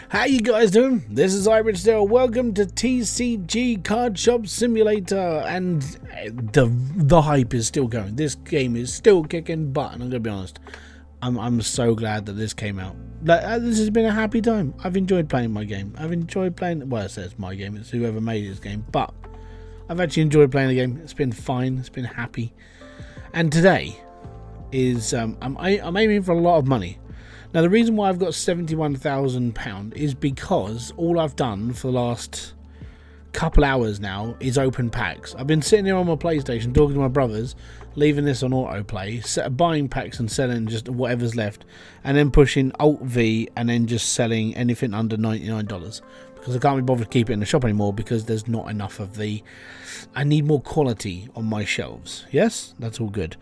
How you guys doing? This is Hybridsteel. Welcome to TCG Card Shop Simulator, and the hype is still going. This game is still kicking butt, and I'm gonna be honest. I'm so glad that this came out. This has been a happy time. I've enjoyed playing my game. I've enjoyed playing. Well, it says my game. It's whoever made this game, but I've actually enjoyed playing the game. It's been fine. It's been happy. And today is I'm aiming for a lot of money. Now, the reason why I've got £71,000 is because all I've done for the last couple hours now is open packs. I've been sitting here on my PlayStation talking to my brothers, leaving this on autoplay, buying packs and selling just whatever's left, and then pushing Alt-V and then just selling anything under $99 because I can't be bothered to keep it in the shop anymore because there's not enough of the... I need more quality on my shelves. Yes, that's all good.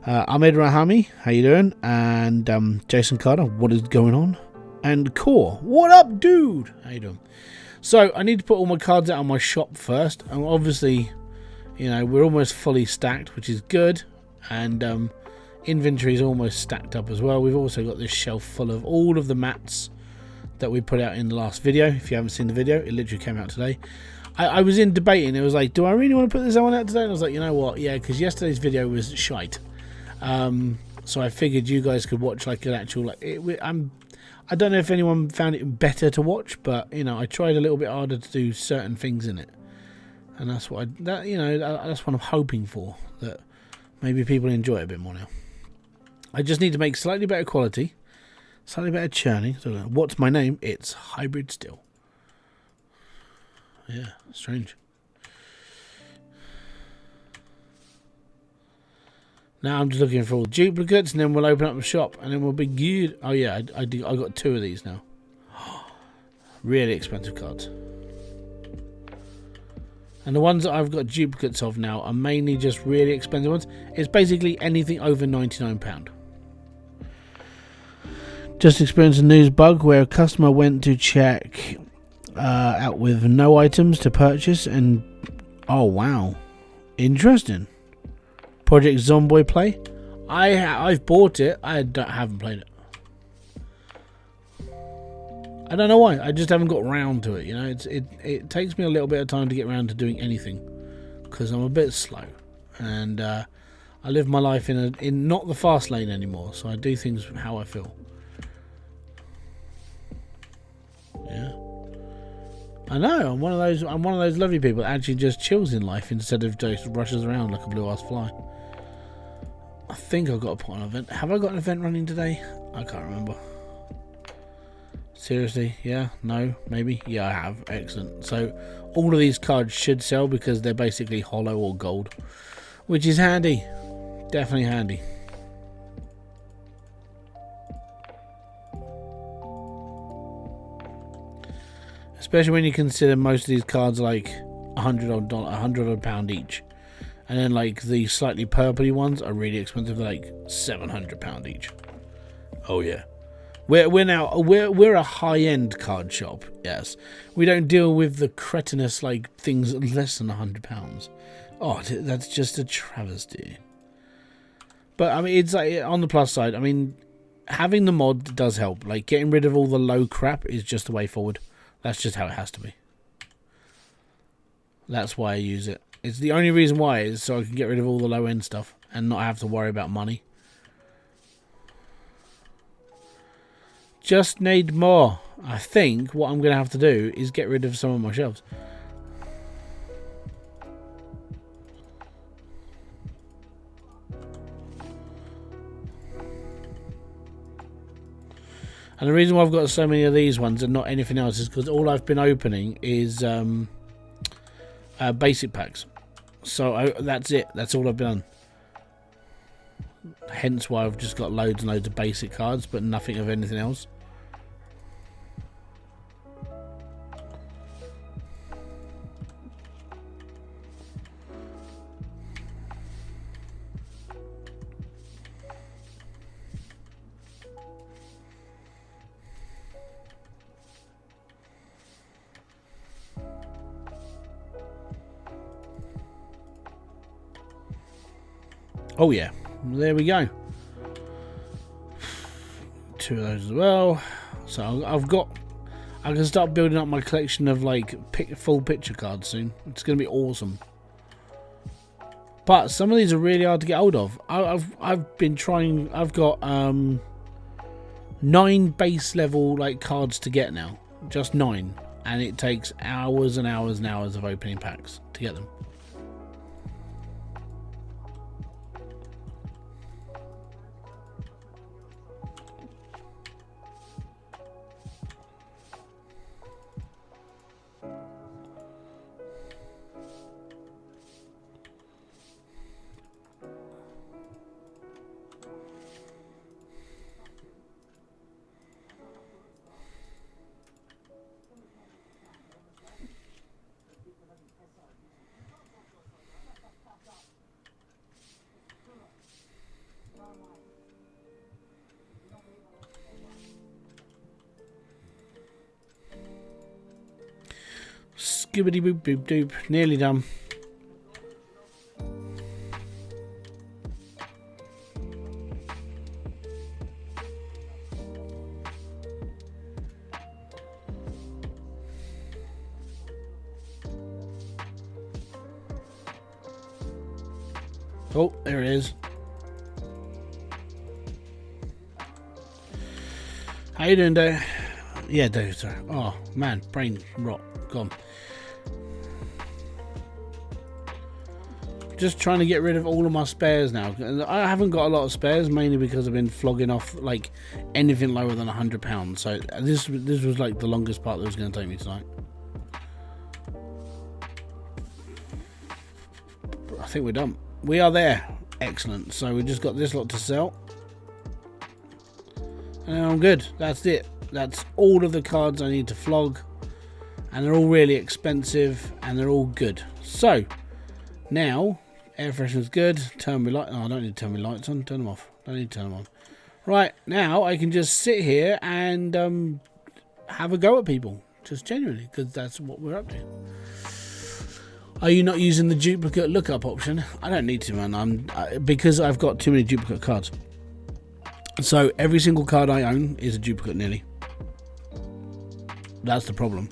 Ahmed Rahami, how you doing? And Jason Carter, what is going on? And Core, what up, dude? How you doing? So I need to put all my cards out on my shop first, and obviously, you know, we're almost fully stacked, which is good, and inventory is almost stacked up as well. We've also got this shelf full of all of the mats that we put out in the last video. If you haven't seen the video, it literally came out today. I was in debating. It was like, do I really want to put this one out today? And I was like, you know what? Yeah, because yesterday's video was shite. So I figured you guys could watch like an actual I don't know if anyone found it better to watch, but you know, I tried a little bit harder to do certain things in it, and that's what that's what I'm hoping for, that maybe people enjoy it a bit more now. I just need to make slightly better quality, slightly better churning. So what's my name? It's Hybridsteel. Yeah, strange. Now I'm just looking for all duplicates, and then we'll open up the shop, and then we'll be good. Oh yeah, I got 2 of these now. Really expensive cards. And the ones that I've got duplicates of now are mainly just really expensive ones. It's basically anything over £99. Just experienced a news bug where a customer went to check out with no items to purchase, and oh wow, interesting. Project Zomboy play. I've bought it. I haven't played it. I don't know why. I just haven't got round to it. You know, it takes me a little bit of time to get around to doing anything because I'm a bit slow, and I live my life in not the fast lane anymore. So I do things how I feel. Yeah. I know. I'm one of those lovely people that actually just chills in life instead of just rushes around like a blue-ass fly. I think I've got to put on an event. Have I got an event running today? I can't remember. Seriously? Yeah? No? Maybe? Yeah, I have. Excellent. So all of these cards should sell because they're basically hollow or gold, which is handy. Definitely handy. Especially when you consider most of these cards like $100 odd each. And then like the slightly purpley ones are really expensive, like £700 each. Oh yeah. We're a high-end card shop, yes. We don't deal with the cretinous like things less than £100. Oh, that's just a travesty. But I mean, it's like on the plus side, I mean, having the mod does help. Like getting rid of all the low crap is just the way forward. That's just how it has to be. That's why I use it. It's the only reason why is so I can get rid of all the low-end stuff and not have to worry about money. Just need more. I think what I'm going to have to do is get rid of some of my shelves. And the reason why I've got so many of these ones and not anything else is because all I've been opening is basic packs. So that's it. That's all I've done. Hence why I've just got loads and loads of basic cards, but nothing of anything else. Oh yeah, there we go. 2 of those as well. So I've got I can start building up my collection of like full picture cards soon. It's going to be awesome. But some of these are really hard to get hold of. I've been trying. I've got 9 base level like cards to get now, just 9, and it takes hours and hours and hours of opening packs to get them. Skibbity boop boop doop. Nearly done. Oh, there it is. How you doing, Dave? Yeah, Dave, sorry. Oh, man, brain rot. Gone. Just trying to get rid of all of my spares now. I haven't got a lot of spares, mainly because I've been flogging off like anything lower than £100. So this was like the longest part that was going to take me tonight. I think we're done. We are there. Excellent. So we just got this lot to sell. And I'm good. That's it. That's all of the cards I need to flog. And they're all really expensive. And they're all good. So, now, air freshener's good. Turn my light. Oh, I don't need to turn my lights on. Turn them off. Don't need to turn them on. Right, now I can just sit here and have a go at people. Just genuinely. Because that's what we're up to. Are you not using the duplicate lookup option? I don't need to, man. Because I've got too many duplicate cards. So every single card I own is a duplicate nearly. That's the problem.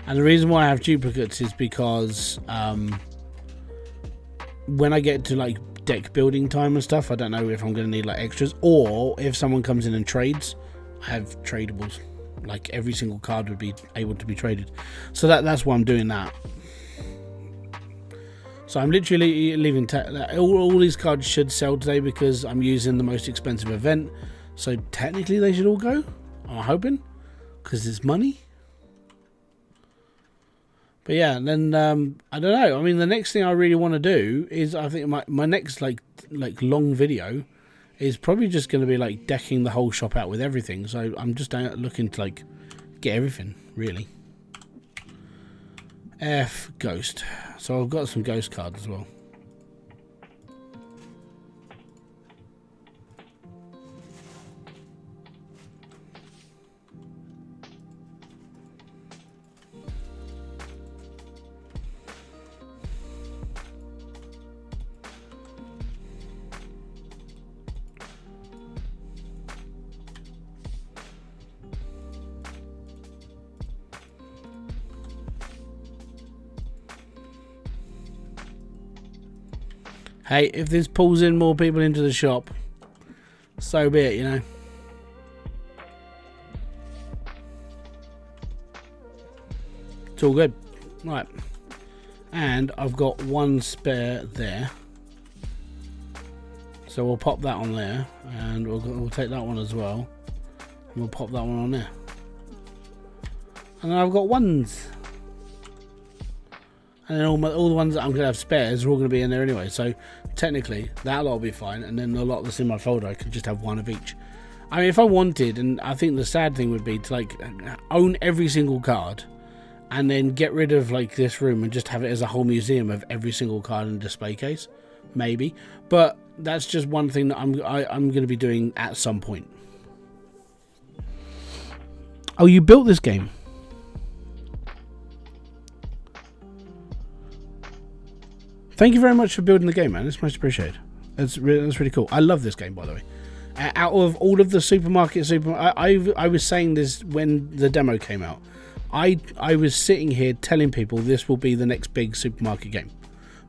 And the reason why I have duplicates is because when I get to like deck building time and stuff, I don't know if I'm going to need like extras, or if someone comes in and trades, I have tradables. Like every single card would be able to be traded. So that's why I'm doing that. So I'm literally leaving. All these cards should sell today because I'm using the most expensive event. So technically they should all go. I'm hoping, because it's money. But yeah, then I don't know. I mean, the next thing I really want to do is, I think my next like long video is probably just going to be like decking the whole shop out with everything. So I'm just looking to like get everything really. F Ghost. So I've got some Ghost cards as well. Hey, if this pulls in more people into the shop, so be it, you know. It's all good. Right. And I've got one spare there. So we'll pop that on there. And we'll take that one as well. And we'll pop that one on there. And then I've got ones. And then all the ones that I'm going to have spares are all going to be in there anyway. So technically, that lot will be fine. And then a lot that's in my folder, I could just have one of each. I mean, if I wanted, and I think the sad thing would be to like own every single card and then get rid of like this room and just have it as a whole museum of every single card in a display case. Maybe. But that's just one thing that I'm going to be doing at some point. Oh, you built this game? Thank you very much for building the game, man. It's much appreciated. That's really cool. I love this game, by the way. Out of all of the I was saying this when the demo came out. I was sitting here telling people this will be the next big supermarket game,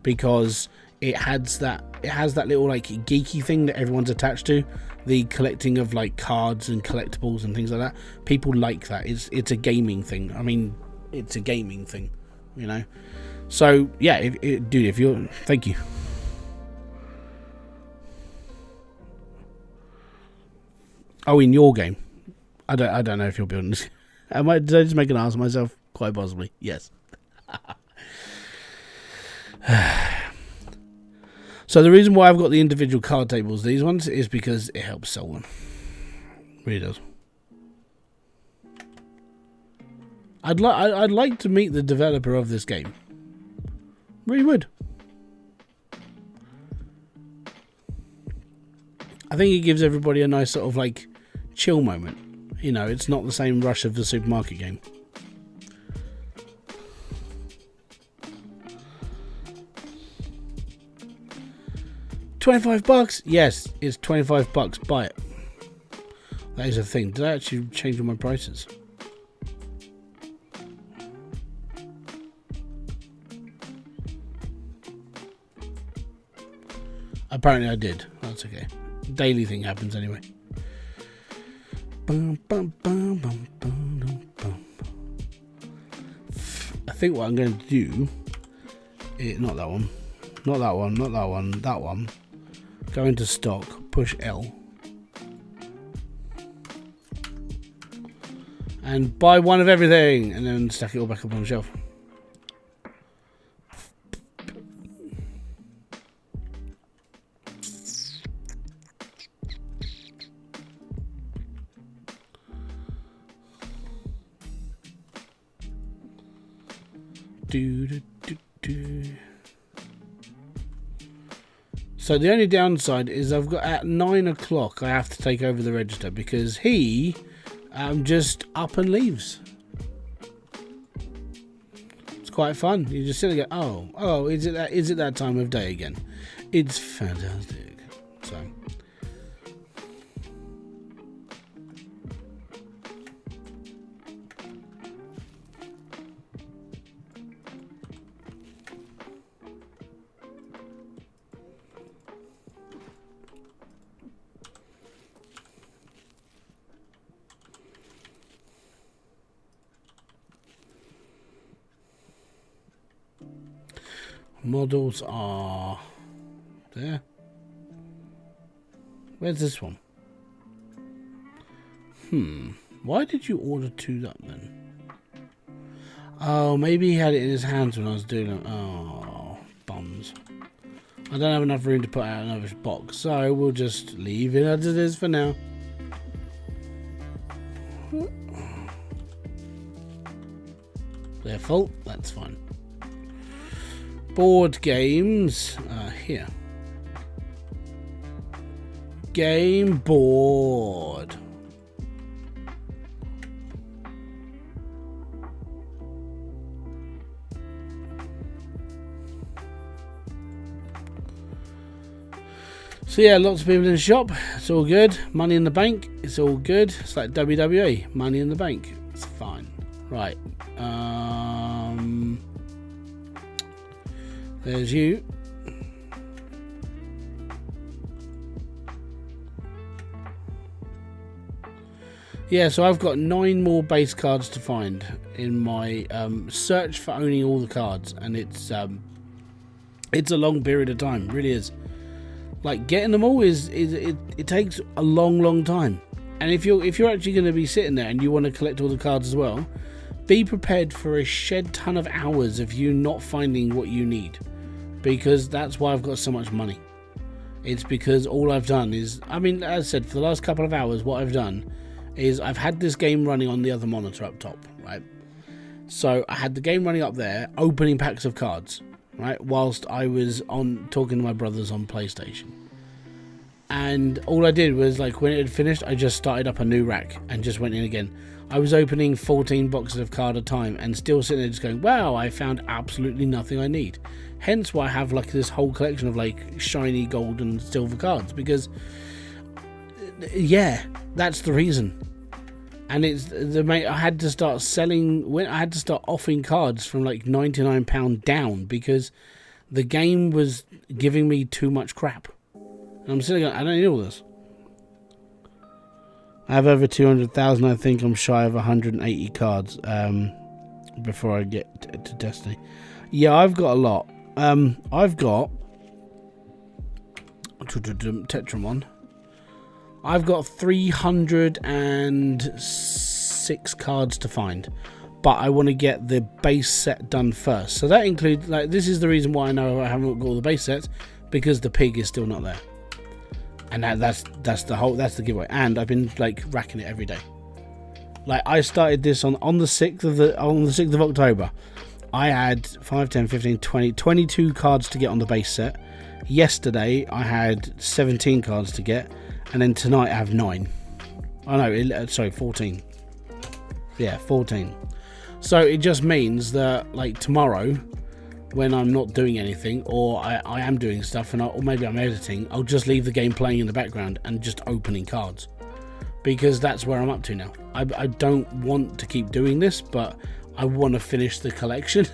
because it has that little like geeky thing that everyone's attached to, the collecting of like cards and collectibles and things like that. People like that. It's a gaming thing. I mean, it's a gaming thing, you know. So yeah, dude, if you're, thank you. Oh, in your game, I don't know if you're building this. Did I just make an ass of myself? Quite possibly, yes. So the reason why I've got the individual card tables, these ones, is because it helps sell them. It really does. I'd like to meet the developer of this game. Really would. I think it gives everybody a nice sort of like chill moment. You know, it's not the same rush of the supermarket game. $25? Yes, it's $25. Buy it. That is a thing. Did I actually change all my prices? Apparently I did. That's okay. Daily thing happens anyway. I think what I'm going to do is not that one. Go into stock, push L, and buy one of everything, and then stack it all back up on the shelf. So the only downside is I've got at 9 o'clock I have to take over the register, because he just up and leaves. It's quite fun. You just sit there and go, oh, is it that time of day again? It's fantastic. So models are there. Where's this one? Why did you order 2 up then? Oh, maybe he had it in his hands when I was doing it. Oh, bums. I don't have enough room to put out another box, so we'll just leave it as it is for now. Their fault, that's fine. Board games, here. Game board. So yeah, lots of people in the shop. It's all good. Money in the bank. It's all good. It's like WWE. Money in the bank. It's fine. Right. There's you. Yeah, so I've got 9 more base cards to find in my search for owning all the cards, and it's a long period of time. It really is. Like, getting them all it takes a long time. And if you're actually going to be sitting there and you want to collect all the cards as well, be prepared for a shed ton of hours of you not finding what you need. Because that's why I've got so much money. It's because all I've done is, I mean, as I said, for the last couple of hours, what I've done is I've had this game running on the other monitor up top, right? So I had the game running up there, opening packs of cards, right? Whilst I was on talking to my brothers on PlayStation. And all I did was, like, when it had finished, I just started up a new rack and just went in again. I was opening 14 boxes of card at a time and still sitting there just going, wow, I found absolutely nothing I need. Hence why I have like this whole collection of like shiny gold and silver cards, because Yeah, that's the reason. And it's the mate. I had to start selling. When I had to start offering cards from like £99 down because the game was giving me too much crap. And I'm sitting going, I don't need all this. I have over 200,000. I think I'm shy of 180 cards before I get to Destiny. Yeah, I've got a lot. I've got Tetramon. I've got 306 cards to find, but I want to get the base set done first. So that includes, like, this is the reason why I know I haven't got all the base sets, because the pig is still not there, and that's the giveaway. And I've been like racking it every day. Like, I started this on the 6th of October. I had 5, 10, 15, 20, 22 cards to get on the base set. Yesterday I had 17 cards to get. And then tonight I have 9. Oh no, sorry, 14. Yeah, 14. So it just means that, like, tomorrow, when I'm not doing anything, or I am doing stuff, or maybe I'm editing, I'll just leave the game playing in the background and just opening cards. Because that's where I'm up to now. I don't want to keep doing this, but I want to finish the collection.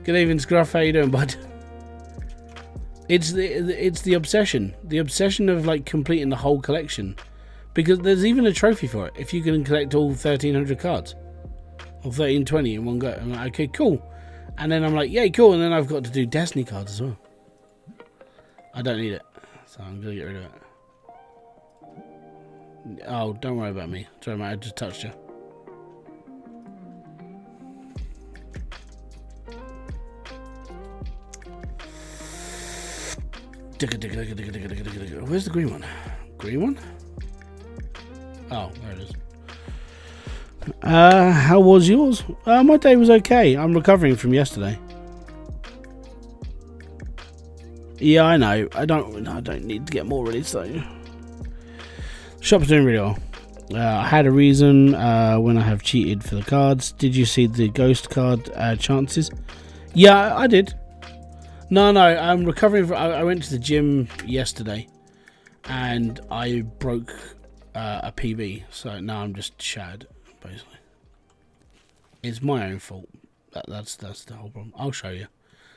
Good evening, Scruff. How you doing, bud? It's the obsession of like completing the whole collection, because there's even a trophy for it if you can collect all 1,300 cards or 1,320 in one go. I'm like, okay, cool, and then I'm like, yay, cool, and then I've got to do Destiny cards as well. I don't need it, so I'm gonna get rid of it. Oh, don't worry about me. Sorry, mate, I just touched you. Where's the green one? Green one? Oh, there it is. How was yours? My day was okay. I'm recovering from yesterday. Yeah, I know. I don't need to get more ready, so shop's doing really well. I had a reason when I have cheated for the cards. Did you see the ghost card chances? Yeah, I did. No, I'm recovering. I went to the gym yesterday, and I broke a PB. So now I'm just shattered, basically. It's my own fault. That's the whole problem. I'll show you,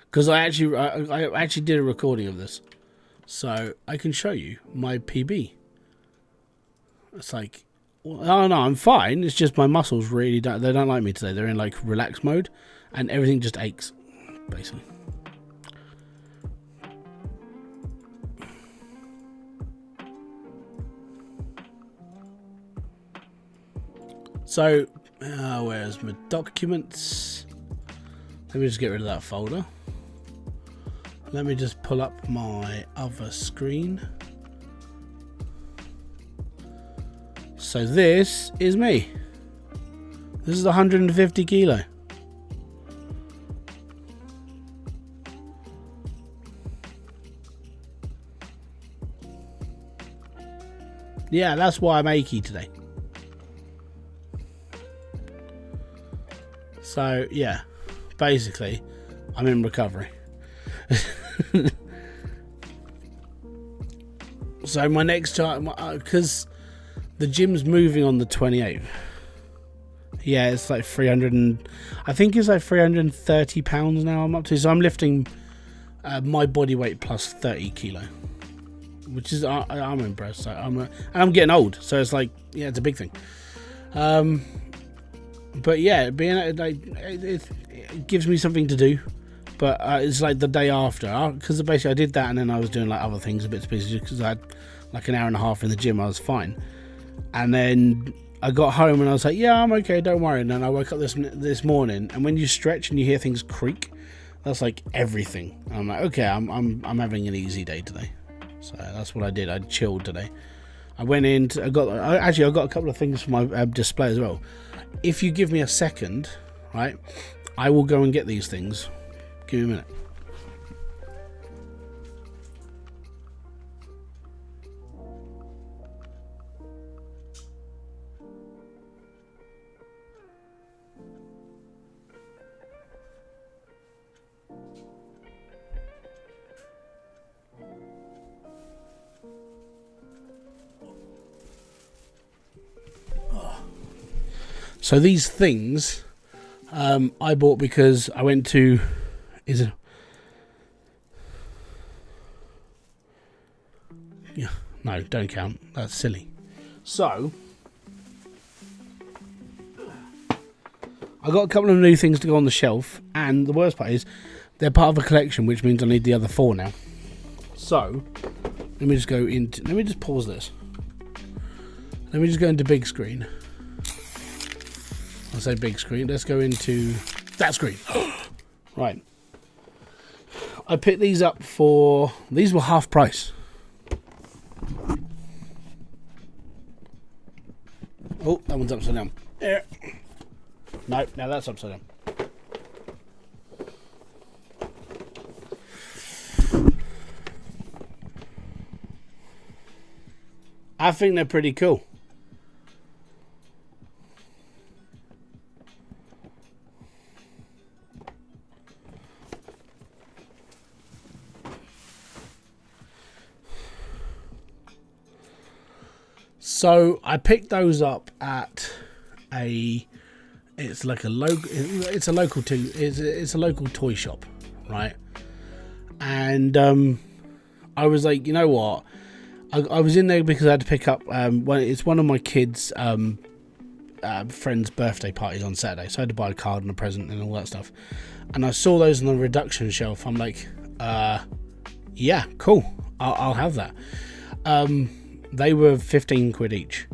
because I actually did a recording of this, so I can show you my PB. It's like, oh no, I'm fine. It's just my muscles really they don't like me today. They're in like relax mode, and everything just aches, basically. So, where's my documents? Let me just get rid of that folder. Let me just pull up my other screen. So this is me. This is 150 kilo. Yeah, that's why I'm achy today. So, yeah, basically, I'm in recovery. So my next time, because the gym's moving on the 28th. Yeah, it's like 300 and I think it's like £330 now I'm up to. So I'm lifting my body weight plus 30 kilo, which is I'm impressed. So and I'm getting old, so it's like, yeah, it's a big thing. But yeah, being like it gives me something to do. But it's like the day after, because basically I did that and then I was doing like other things, a bit busy, because I had like an hour and a half in the gym. I was fine, and then I got home and I was like, yeah, I'm okay, don't worry. And then I woke up this morning, and when you stretch and you hear things creak, that's like everything. And I'm like, okay, I'm having an easy day today. So that's what I did. I chilled today. I went in. I got a couple of things for my display as well. If you give me a second, right, I will go and get these things. Give me a minute. So these things I bought because I went to... Is it... Yeah, no, don't count. That's silly. So, I got a couple of new things to go on the shelf, and the worst part is they're part of a collection, which means I need the other 4 now. So, let me just go into... Let me just pause this. Let me just go into big screen. I say big screen. Let's go into that screen. Right. I picked these up for... These were half price. Oh, that one's upside down. Yeah. No, now that's upside down. I think they're pretty cool. So I picked those up at a... It's like a local. It's a local it's a local toy shop, right? And I was like, you know what? I was in there because I had to pick up. It's one of my kids' friend's birthday parties on Saturday, so I had to buy a card and a present and all that stuff. And I saw those on the reduction shelf. I'm like, yeah, cool. I'll have that. They were 15 quid each.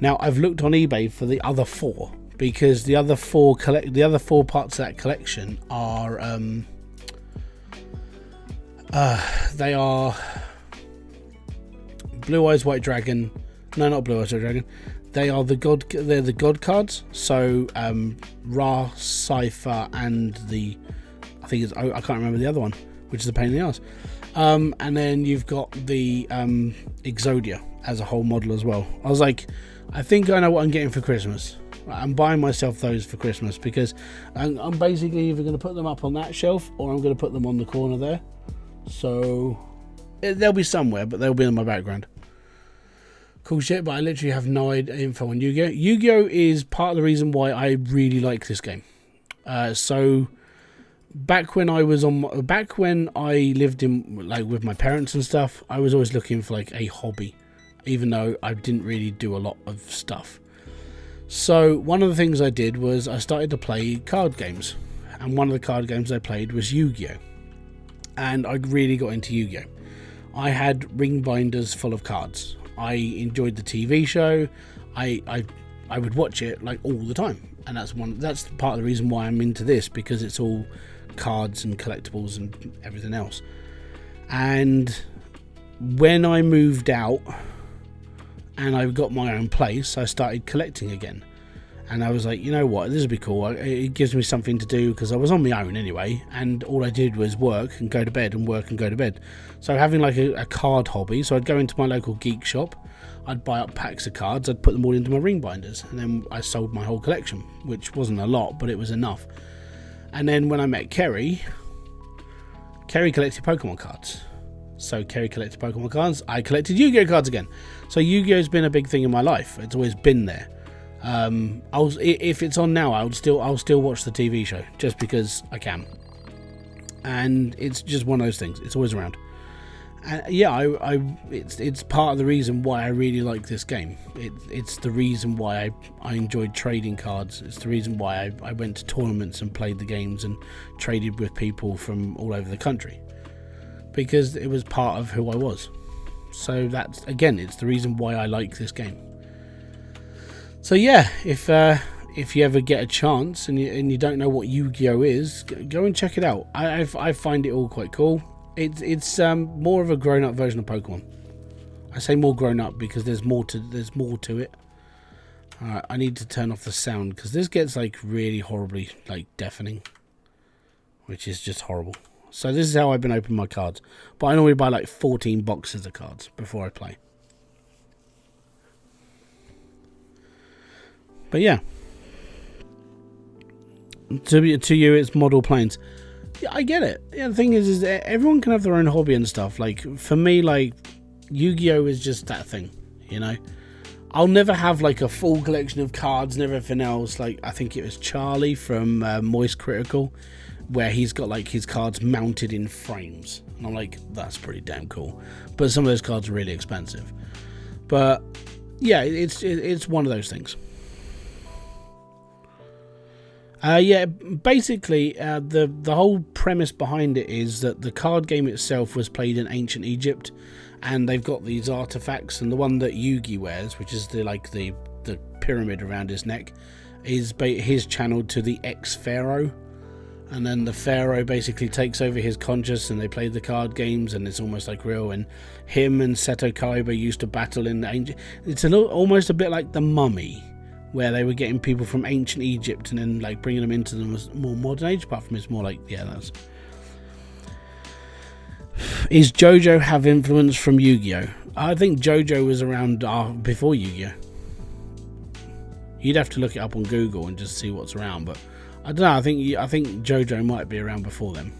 Now I've looked on eBay for the other 4. Because the other 4 parts of that collection are they are Blue Eyes White Dragon. No, not Blue Eyes White Dragon. They are the god cards. So Ra, Cypher, and the I can't remember the other one, which is a pain in the ass. And then you've got the Exodia as a whole model as well. I was like, I think I know what I'm getting for Christmas. I'm buying myself those for Christmas because I'm basically either going to put them up on that shelf or I'm going to put them on the corner there. So they'll be somewhere, but they'll be in my background. Cool shit, but I literally have no info on Yu-Gi-Oh! Yu-Gi-Oh! Is part of the reason why I really like this game. So back when I lived in with my parents and stuff, I was always looking for like a hobby, even though I didn't really do a lot of stuff. So one of the things I did was I started to play card games, and one of the card games I played was Yu-Gi-Oh! And I really got into Yu-Gi-Oh! I had ring binders full of cards. I enjoyed the TV show. I would watch it like all the time, and that's part of the reason why I'm into this, because it's all cards and collectibles and everything else. And when I moved out and I got my own place, I started collecting again. And I was like, you know what, this would be cool. It gives me something to do, because I was on my own anyway, and all I did was work and go to bed and work and go to bed. So having like a card hobby, so I'd go into my local geek shop, I'd buy up packs of cards, I'd put them all into my ring binders, and then I sold my whole collection, which wasn't a lot, but it was enough. And then when I met Kerry collected Pokemon cards. So Kerry collected Pokemon cards, I collected Yu-Gi-Oh! Cards again. So Yu-Gi-Oh's been a big thing in my life. It's always been there. If it's on now, I'll still watch the TV show just because I can. And it's just one of those things. It's always around. And yeah, it's part of the reason why I really like this game. It's the reason why I enjoyed trading cards. It's the reason why I went to tournaments and played the games and traded with people from all over the country, because it was part of who I was. So that's, again, it's the reason why I like this game. So yeah, if you ever get a chance and you don't know what Yu-Gi-Oh! Is, go and check it out. I find it all quite cool. It's more of a grown-up version of Pokemon. I say more grown-up because there's more to it. Alright, I need to turn off the sound because this gets like really horribly like deafening, which is just horrible. So this is how I've been opening my cards. But I normally buy like 14 boxes of cards before I play. But yeah, to you it's model planes. Yeah, I get it. Yeah, the thing is that everyone can have their own hobby and stuff. Like for me, like Yu-Gi-Oh! Is just that thing, you know. I'll never have like a full collection of cards and everything else. Like I think it was Charlie from Moist Critical, where he's got like his cards mounted in frames, and I'm like, that's pretty damn cool. But some of those cards are really expensive. But yeah, it's one of those things. Yeah, basically the whole premise behind it is that the card game itself was played in ancient Egypt, and they've got these artifacts, and the one that Yugi wears, which is the pyramid around his neck, is his channeled to the ex-pharaoh, and then the pharaoh basically takes over his conscious, and they play the card games, and it's almost like real. And him and Seto Kaiba used to battle in the ancient. It's almost a bit like the Mummy, where they were getting people from ancient Egypt and then like bringing them into the more modern age. Apart from it's more like, yeah, that's. Is JoJo have influence from Yu-Gi-Oh? I think JoJo was around before Yu-Gi-Oh. You'd have to look it up on Google and just see what's around, but I don't know. I think JoJo might be around before them.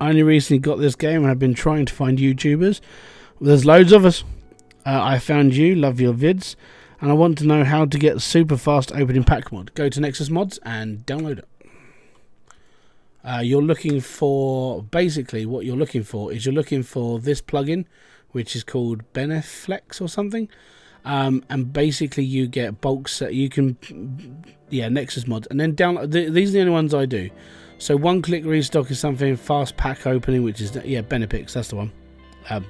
I only recently got this game and I've been trying to find YouTubers. There's loads of us. I found you, love your vids, and I want to know how to get super fast opening pack mod. Go to Nexus Mods and download it. You're looking for, basically what you're looking for is you're looking for this plugin, which is called Beneflex or something. And basically you get bulk set. You can, yeah, Nexus Mods, and then download. These are the only ones I do. So one click restock is something, fast pack opening, which is, yeah, Benepix, that's the one.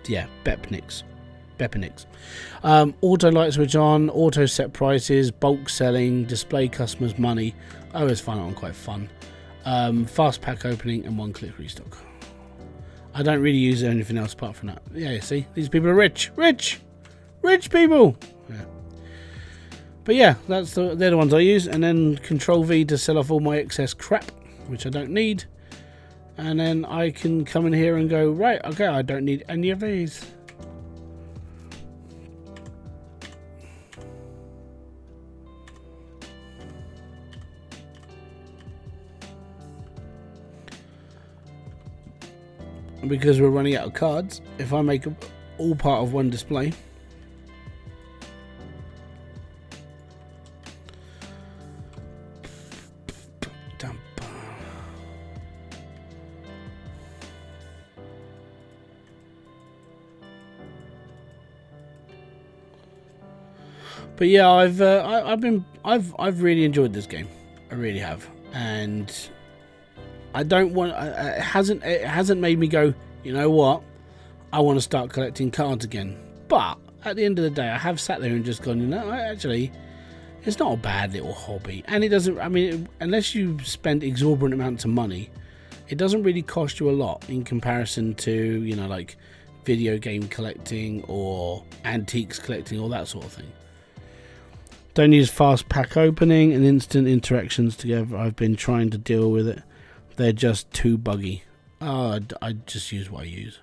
Yeah, Bepnix. Auto light switch on, auto set prices, bulk selling, display customers money. I always find that one quite fun. Fast pack opening and one click restock. I don't really use anything else apart from that. Yeah, you see, these people are rich people. Yeah. But yeah, they're the ones I use, and then Control V to sell off all my excess crap, which I don't need, and then I can come in here and go, right, okay, I don't need any of these. Because we're running out of cards, if I make them all part of one display, but yeah, I've really enjoyed this game. I really have, and I don't want. It hasn't made me go, you know what? I want to start collecting cards again. But at the end of the day, I have sat there and just gone, you know, actually, it's not a bad little hobby, and it doesn't. I mean, unless you spend exorbitant amounts of money, it doesn't really cost you a lot in comparison to, you know, like video game collecting or antiques collecting, all that sort of thing. Don't use fast pack opening and instant interactions together. I've been trying to deal with it. They're just too buggy. I just use what I use.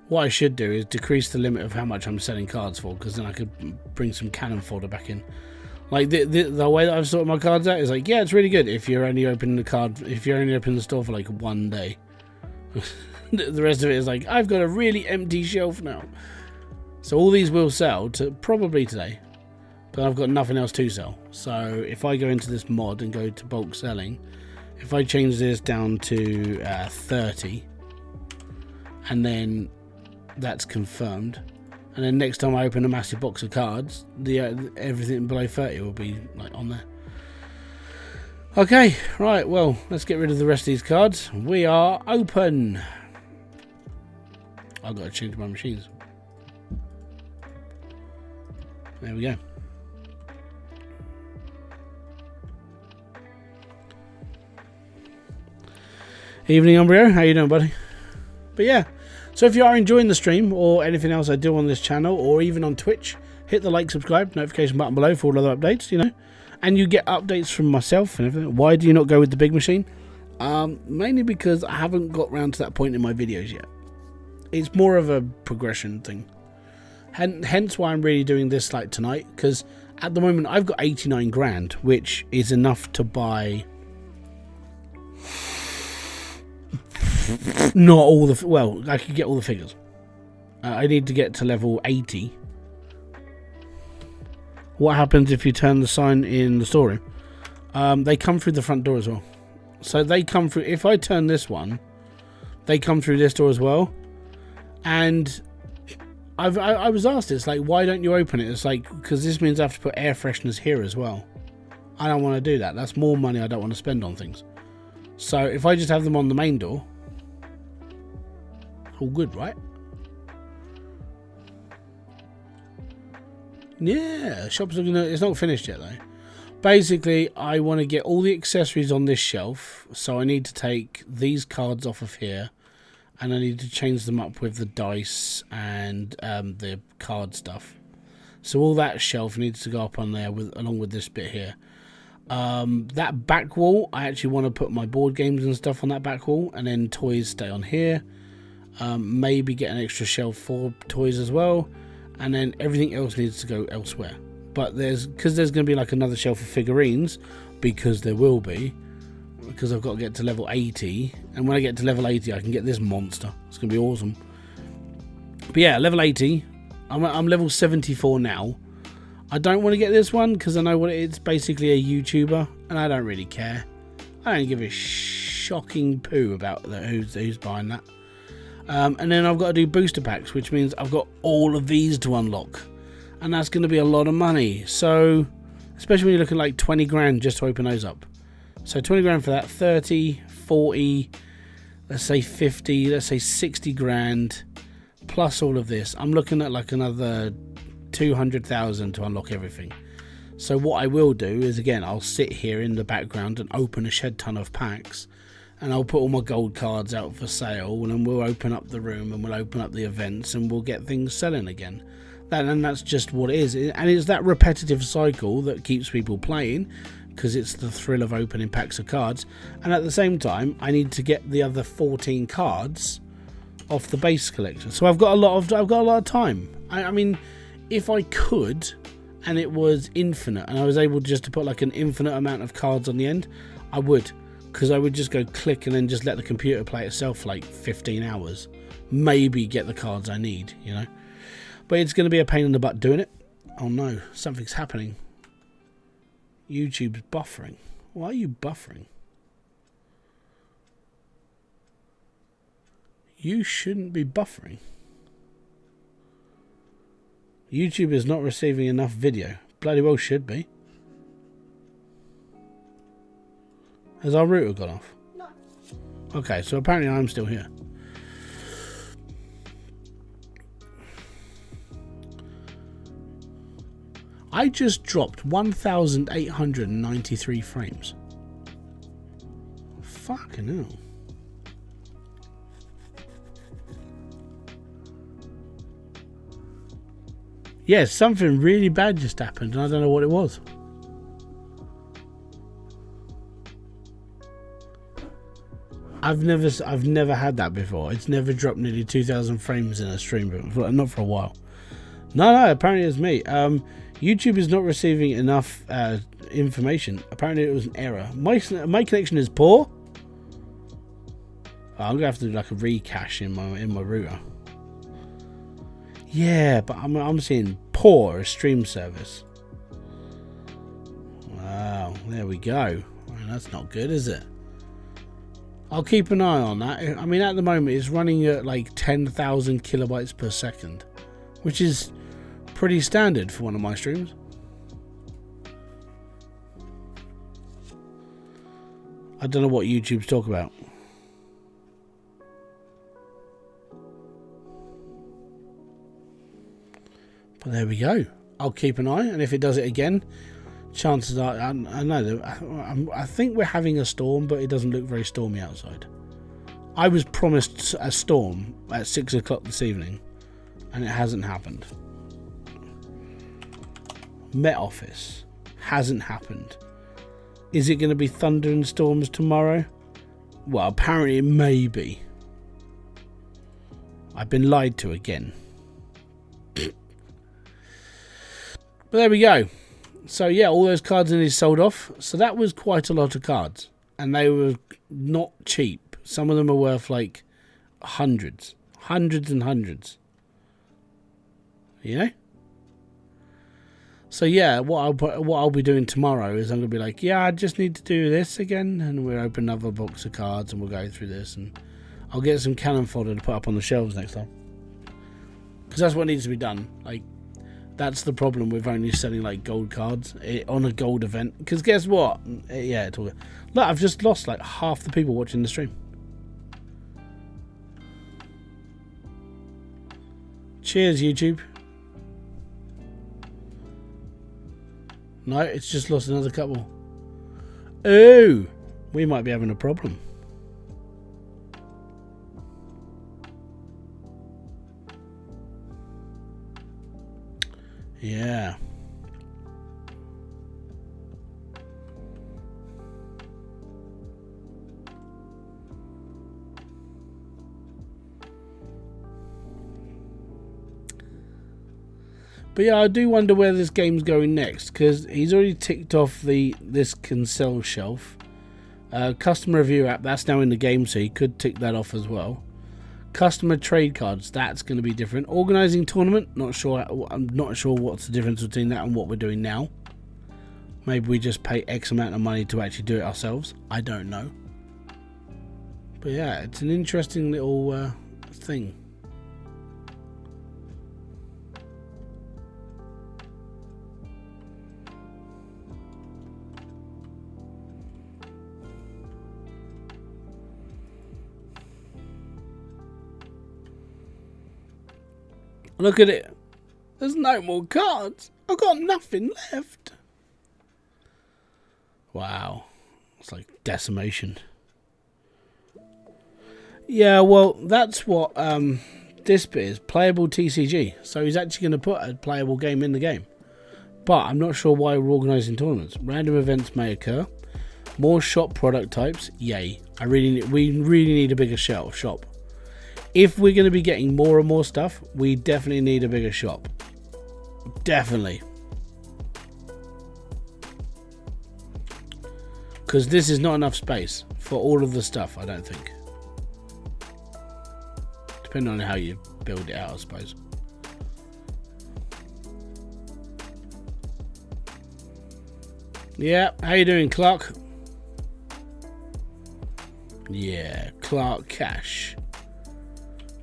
What I should do is decrease the limit of how much I'm selling cards for, because then I could bring some cannon fodder back in. Like the way that I've sorted my cards out is like, yeah, it's really good if you're only opening the store for like one day. The rest of it is like, I've got a really empty shelf now. So all these will sell to probably today, but I've got nothing else to sell. So if I go into this mod and go to bulk selling, if I change this down to 30, and then that's confirmed, and then next time I open a massive box of cards, everything below 30 will be like on there. Okay, right, well, let's get rid of the rest of these cards. We are open. I've got to change my machines. There we go. Evening, Umbrio. How you doing, buddy? But yeah, so if you are enjoying the stream or anything else I do on this channel or even on Twitch, hit the like, subscribe, notification button below for all other updates, you know. And you get updates from myself and everything. Why do you not go with the big machine? Mainly because I haven't got round to that point in my videos yet. It's more of a progression thing. Hence why I'm really doing this like tonight, because at the moment I've got 89 grand, which is enough to buy not all the, well, I could get all the figures. I need to get to level 80. What happens if you turn the sign in the storeroom? They come through the front door as well. So they come through, if I turn this one, they come through this door as well. And I was asked this, like, why don't you open it? It's like, because this means I have to put air fresheners here as well. I don't want to do that. That's more money I don't want to spend on things. So if I just have them on the main door, all good, right? Yeah, shop's looking at, it's not finished yet though. Basically, I want to get all the accessories on this shelf, so I need to take these cards off of here, and I need to change them up with the dice and the card stuff. So all that shelf needs to go up on there along with this bit here. That back wall, I actually want to put my board games and stuff on that back wall, and then toys stay on here. Maybe get an extra shelf for toys as well, and then everything else needs to go elsewhere. But because there's going to be like another shelf of figurines, because there will be, because I've got to get to level 80, and when I get to level 80 I can get this monster. It's going to be awesome. But yeah, level 80, I'm level 74 now. I don't want to get this one because I know what it's basically a YouTuber, and I don't really care. I don't give a shocking poo about who's buying that. And then I've got to do booster packs, which means I've got all of these to unlock, and that's going to be a lot of money. So especially when you're looking like 20 grand just to open those up. So 20 grand for that, 30, 40, let's say 50, let's say 60 grand plus all of this. I'm looking at like another 200,000 to unlock everything. So what I will do is, again, I'll sit here in the background and open a shed ton of packs, and I'll put all my gold cards out for sale, and then we'll open up the room and we'll open up the events and we'll get things selling again. And that's just what it is. And it's that repetitive cycle that keeps people playing, because it's the thrill of opening packs of cards. And at the same time, I need to get the other 14 cards off the base collection. So I've got a lot of time. I mean, if I could, and it was infinite, and I was able just to put like an infinite amount of cards on the end, I would, because I would just go click and then just let the computer play itself for like 15 hours, maybe get the cards I need, you know. But it's going to be a pain in the butt doing it. Oh no, something's happening. YouTube's buffering. Why are you buffering? You shouldn't be buffering. YouTube is not receiving enough video. Bloody well should be. Has our router gone off? No. Okay, so apparently I'm still here. I just dropped 1,893 frames. Fucking hell. Yeah, something really bad just happened, and I don't know what it was. I've never had that before. It's never dropped nearly 2,000 frames in a stream, but not for a while. No, apparently it's me. YouTube is not receiving enough information. Apparently it was an error. My connection is poor. I'm gonna have to do like a recache in my router. Yeah, but I'm seeing poor stream service. Wow, there we go. Well, that's not good, is it? I'll keep an eye on that. I mean, at the moment it's running at like 10,000 kilobytes per second, which is pretty standard for one of my streams. I don't know what YouTube's talk about. But there we go. I'll keep an eye, and if it does it again, chances are, I know, I think we're having a storm, but it doesn't look very stormy outside. I was promised a storm at 6 o'clock this evening, and it hasn't happened. Met Office hasn't happened. Is it going to be thunder and storms tomorrow? Well, apparently it may be. I've been lied to again. But there we go. So yeah, all those cards in these sold off. So that was quite a lot of cards. And they were not cheap. Some of them are worth like hundreds. Hundreds and hundreds. You know? So yeah, what I'll be doing tomorrow is I'm going to be like, yeah, I just need to do this again. And we'll open another box of cards and we'll go through this. And I'll get some cannon fodder to put up on the shelves next time. Because that's what needs to be done. Like, that's the problem with only selling like gold cards on a gold event. Because guess what? Yeah, look, I've just lost like half the people watching the stream. Cheers, YouTube. No, it's just lost another couple. Oh, we might be having a problem. Yeah. But yeah, I do wonder where this game's going next, because he's already ticked off the this can sell shelf. Customer review app, that's now in the game, so he could tick that off as well. Customer trade cards, that's going to be different. Organising tournament, not sure. I'm not sure what's the difference between that and what we're doing now. Maybe we just pay X amount of money to actually do it ourselves. I don't know. But yeah, it's an interesting little thing. Look at it. There's no more cards. I've got nothing left. Wow. It's like decimation. Yeah, well, that's what this bit is. Playable TCG. So he's actually going to put a playable game in the game. But I'm not sure why we're organising tournaments. Random events may occur. More shop product types. Yay. We really need a bigger shop. If we're going to be getting more and more stuff, we definitely need a bigger shop. Definitely. Because this is not enough space for all of the stuff, I don't think. Depending on how you build it out, I suppose. Yeah, how you doing, Clark? Yeah, Clark Cash.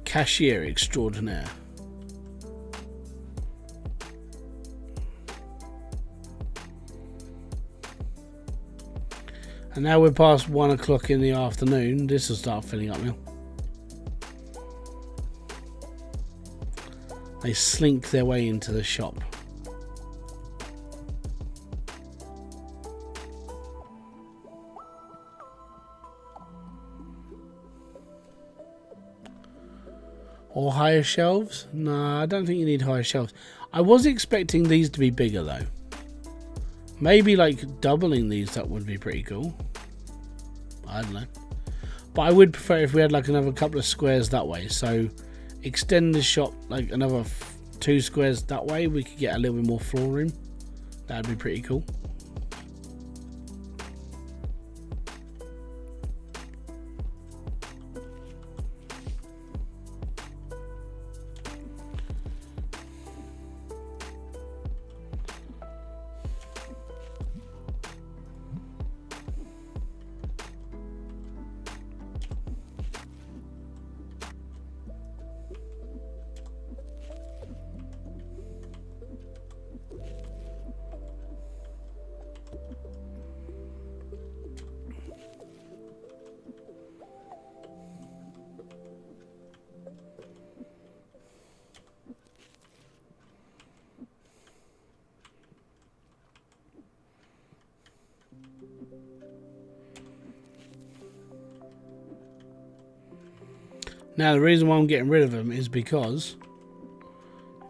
Cashier extraordinaire. And now we're past 1 o'clock in the afternoon. This will start filling up now. They slink their way into the shop. Or higher shelves? No, I don't think you need higher shelves. I was expecting these to be bigger though. Maybe like doubling these, that would be pretty cool. I don't know. But I would prefer if we had like another couple of squares that way. So extend the shop like another 2 squares that way. We could get a little bit more floor room. That'd be pretty cool. Now, the reason why I'm getting rid of them is because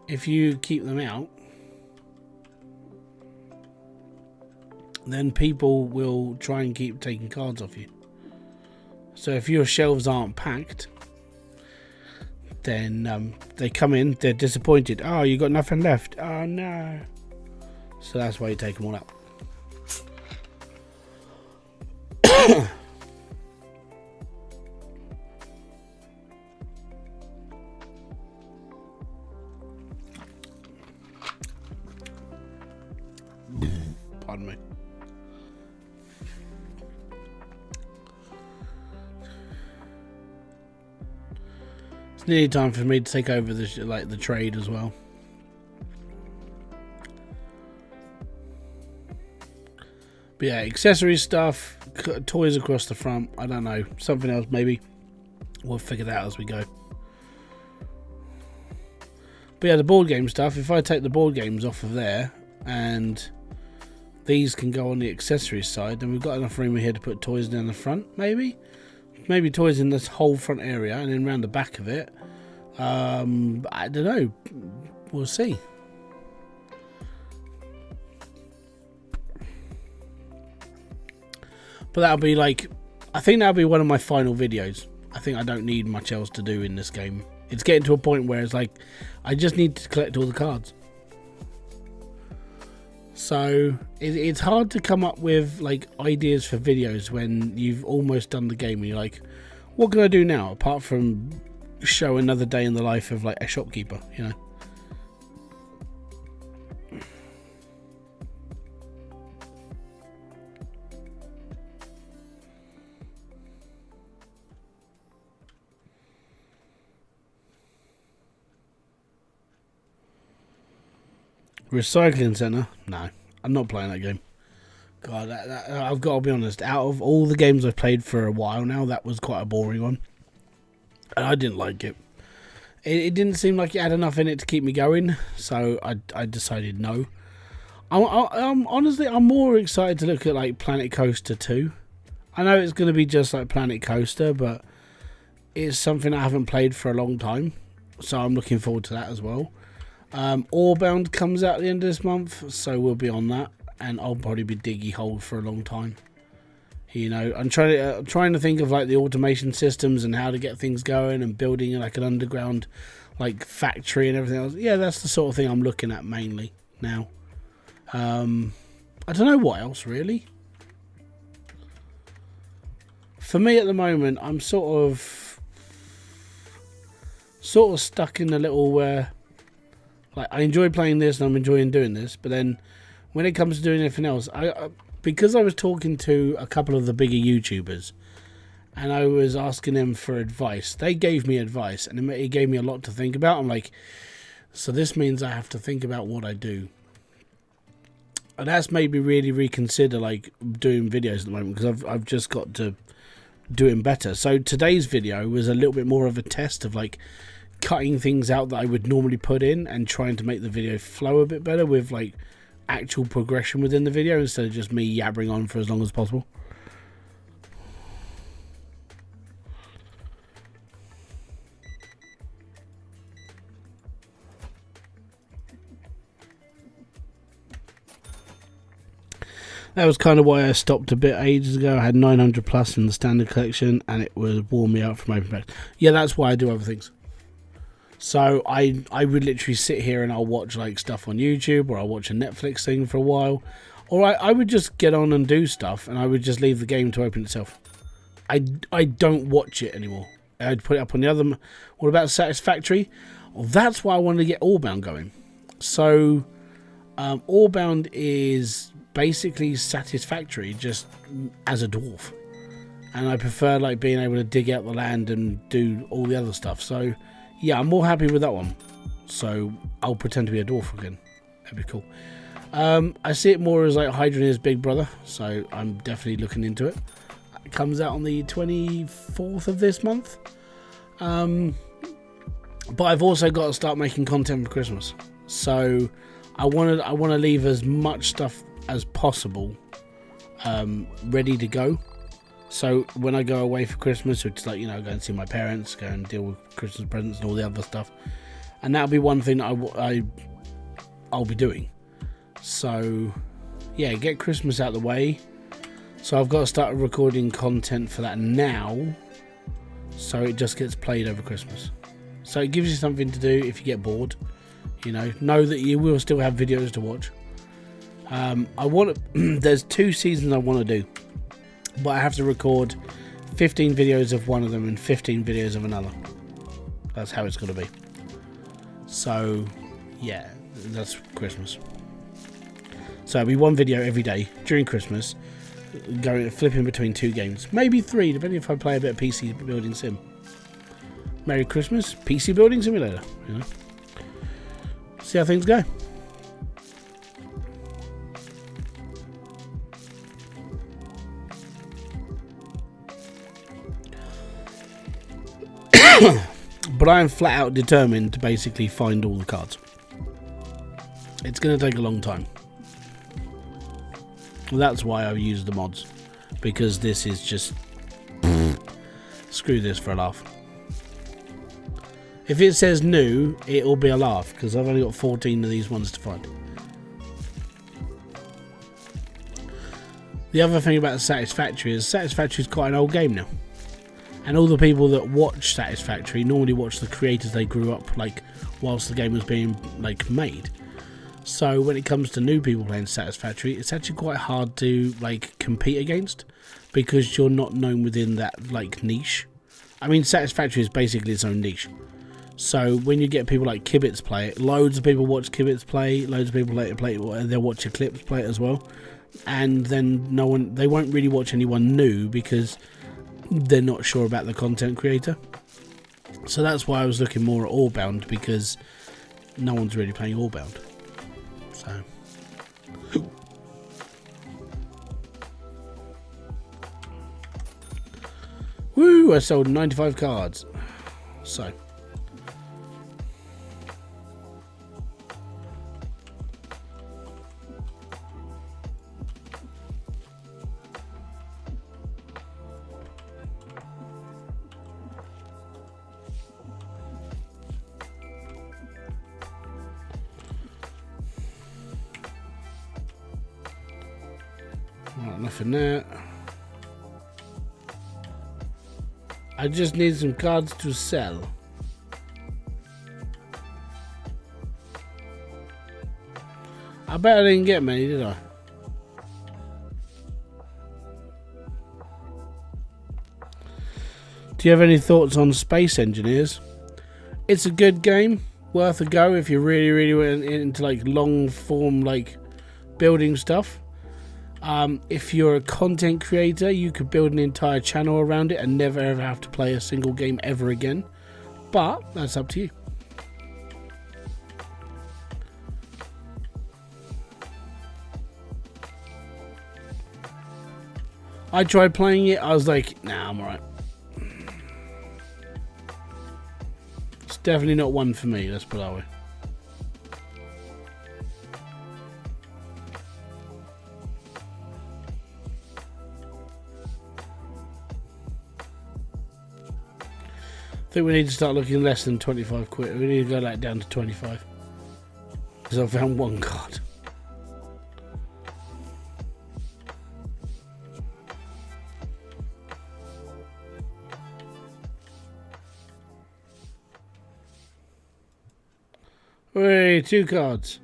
if you keep them out, then people will try and keep taking cards off you. So if your shelves aren't packed, then they come in, they're disappointed. Oh, you got nothing left. Oh no. So that's why you take them all out. Pardon me. It's nearly time for me to take over the trade as well. But yeah, accessory stuff, toys across the front. I don't know, something else maybe. We'll figure that out as we go. But yeah, the board game stuff. If I take the board games off of there, and these can go on the accessories side, then we've got enough room here to put toys down the front. Maybe toys in this whole front area, and then around the back of it. I don't know. We'll see. But that'll be like, I think that'll be one of my final videos. I think I don't need much else to do in this game. It's getting to a point where it's like, I just need to collect all the cards. So it's hard to come up with like ideas for videos when you've almost done the game and you're like, what can I do now apart from show another day in the life of like a shopkeeper, you know? Recycling Center? No, I'm not playing that game. God, I've got to be honest. Out of all the games I've played for a while now, that was quite a boring one, and I didn't like it. It didn't seem like it had enough in it to keep me going, so I decided no. I'm honestly, I'm more excited to look at like Planet Coaster 2. I know it's going to be just like Planet Coaster, but it's something I haven't played for a long time, so I'm looking forward to that as well. Orebound comes out at the end of this month, so we'll be on that, and I'll probably be diggy hole for a long time. You know, I'm trying to think of like the automation systems and how to get things going, and building like an underground like factory and everything else. Yeah, that's the sort of thing I'm looking at mainly now. I don't know what else really. For me at the moment, I'm sort of stuck in the little where. Like, I enjoy playing this and I'm enjoying doing this, but then when it comes to doing anything else, because I was talking to a couple of the bigger YouTubers and I was asking them for advice, they gave me advice and it gave me a lot to think about. I'm like, so this means I have to think about what I do. And that's made me really reconsider like doing videos at the moment, because I've just got to doing better. So today's video was a little bit more of a test of like cutting things out that I would normally put in and trying to make the video flow a bit better with like actual progression within the video instead of just me yabbering on for as long as possible. That was kind of why I stopped a bit ages ago. I had 900 plus in the standard collection and it was worn me out from open packs. Yeah, that's why I do other things. So I would literally sit here and I'll watch like stuff on YouTube, or I'll watch a Netflix thing for a while, or I would just get on and do stuff and I would just leave the game to open itself. I don't watch it anymore. I'd put it up on the other. What about Satisfactory? Well, that's why I wanted to get Allbound going. So Allbound is basically Satisfactory just as a dwarf, and I prefer like being able to dig out the land and do all the other stuff. So yeah, I'm more happy with that one. So I'll pretend to be a dwarf again. That'd be cool. I see it more as like Hydra big brother, so I'm definitely looking into it. It comes out on the 24th of this month. But I've also got to start making content for Christmas. So I want to leave as much stuff as possible ready to go. So when I go away for Christmas, which is like, you know, go and see my parents, go and deal with Christmas presents and all the other stuff, and that'll be one thing that I'll be doing. So yeah, get Christmas out of the way, So I've got to start recording content for that now, so it just gets played over Christmas. So it gives you something to do if you get bored. Know that you will still have videos to watch. There's 2 seasons I want to do, but I have to record 15 videos of one of them and 15 videos of another. That's how it's going to be. So yeah, that's Christmas. So it'll be 1 video every day during Christmas, flipping between 2 games, maybe 3, depending if I play a bit of PC building sim. Merry Christmas, PC building simulator. See how things go. But I am flat out determined to basically find all the cards. It's going to take a long time. That's why I use the mods, because this is just screw this for a laugh. If it says new, it will be a laugh, because I've only got 14 of these ones to find. The other thing about Satisfactory is Satisfactory is quite an old game now. And all the people that watch Satisfactory normally watch the creators they grew up whilst the game was being made. So when it comes to new people playing Satisfactory, it's actually quite hard to compete against, because you're not known within that niche. I mean, Satisfactory is basically its own niche. So when you get people like Kibitz play it, loads of people watch Kibitz play, loads of people later play it, and they'll watch Eclipse play it as well. And then they won't really watch anyone new because they're not sure about the content creator. So that's why I was looking more at Allbound, because no one's really playing Allbound. So woo, I sold 95 cards. So nothing there. I just need some cards to sell. I bet I didn't get many, did I? Do you have any thoughts on Space Engineers? It's a good game, worth a go if you really went into long form building stuff. If you're a content creator, you could build an entire channel around it and never ever have to play a single game ever again. But that's up to you. I tried playing it, I was like, nah, I'm alright. It's definitely not one for me, let's put it that way. I think we need to start looking less than 25 quid. We need to go down to 25. Because I found 1 card. Wait, 2 cards.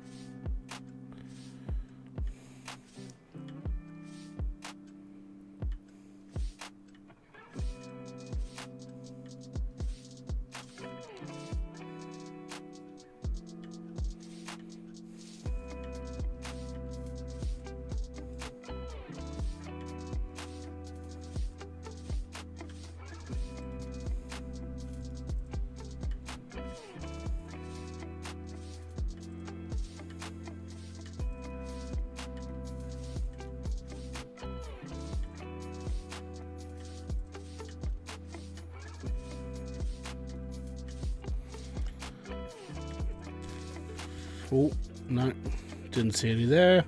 Oh, no, didn't see any there.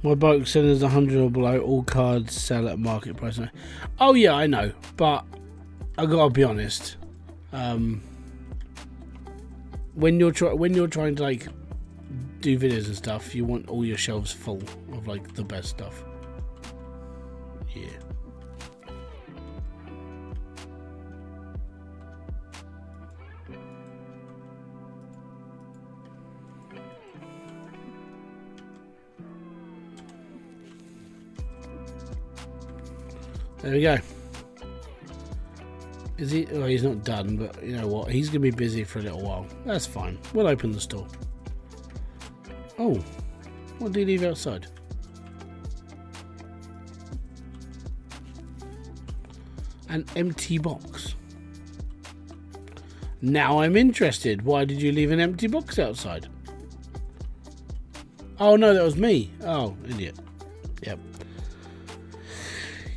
My bulk selling is 100 or below. All cards sell at market price. Oh yeah, I know, but I gotta be honest. When you're trying to like do videos and stuff, you want all your shelves full of like the best stuff. Yeah. There we go. Is he? Well, he's not done, but you know what? He's going to be busy for a little while. That's fine. We'll open the store. Oh, what did he leave outside? An empty box. Now I'm interested. Why did you leave an empty box outside? Oh no, that was me. Oh, idiot. Yep.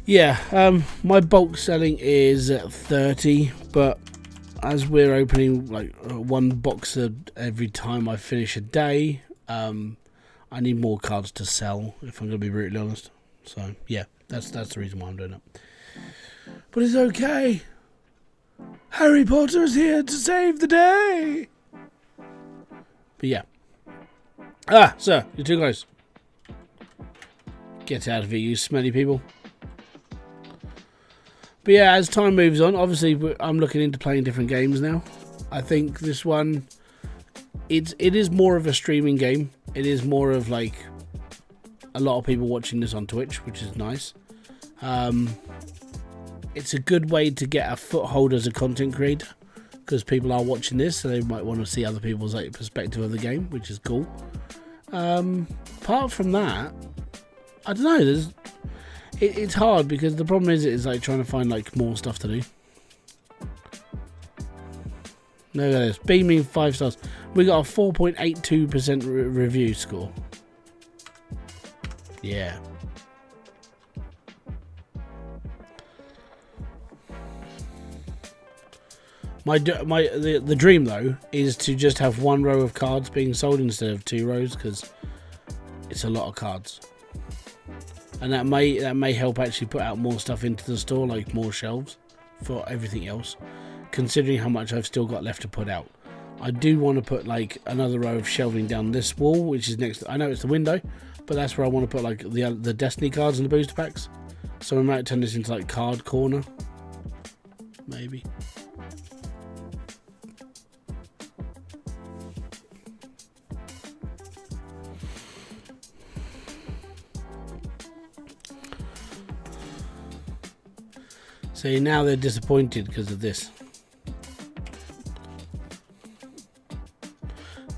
Yeah, my bulk selling is at 30, but as we're opening like one box every time I finish a day, I need more cards to sell, if I'm going to be brutally honest. So, yeah, that's the reason why I'm doing it. But it's okay. Harry Potter is here to save the day. But yeah. Ah, sir, you're too close. Get out of here, you smelly people. But yeah, as time moves on, obviously I'm looking into playing different games now. I think this one, it is more of a streaming game. It is more of like a lot of people watching this on Twitch, which is nice. It's a good way to get a foothold as a content creator, because people are watching this, so they might want to see other people's like perspective of the game, which is cool. Apart from that, I don't know. It's hard because the problem is like trying to find like more stuff to do. Look at this, beaming 5 stars. We got a 4.82% review score. Yeah. The dream though is to just have one row of cards being sold instead of 2 rows, because it's a lot of cards. And that may help actually put out more stuff into the store, like more shelves for everything else, considering how much I've still got left to put out. I do want to put like another row of shelving down this wall, which is next. I know it's the window, but that's where I want to put like the Destiny cards and the booster packs. So we might turn this into like card corner, maybe. See, now they're disappointed because of this.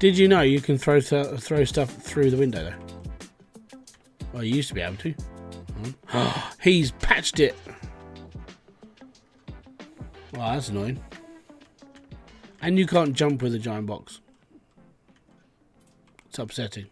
Did you know you can throw stuff through the window though? Well, you used to be able to. He's patched it. Well, that's annoying. And you can't jump with a giant box. It's upsetting.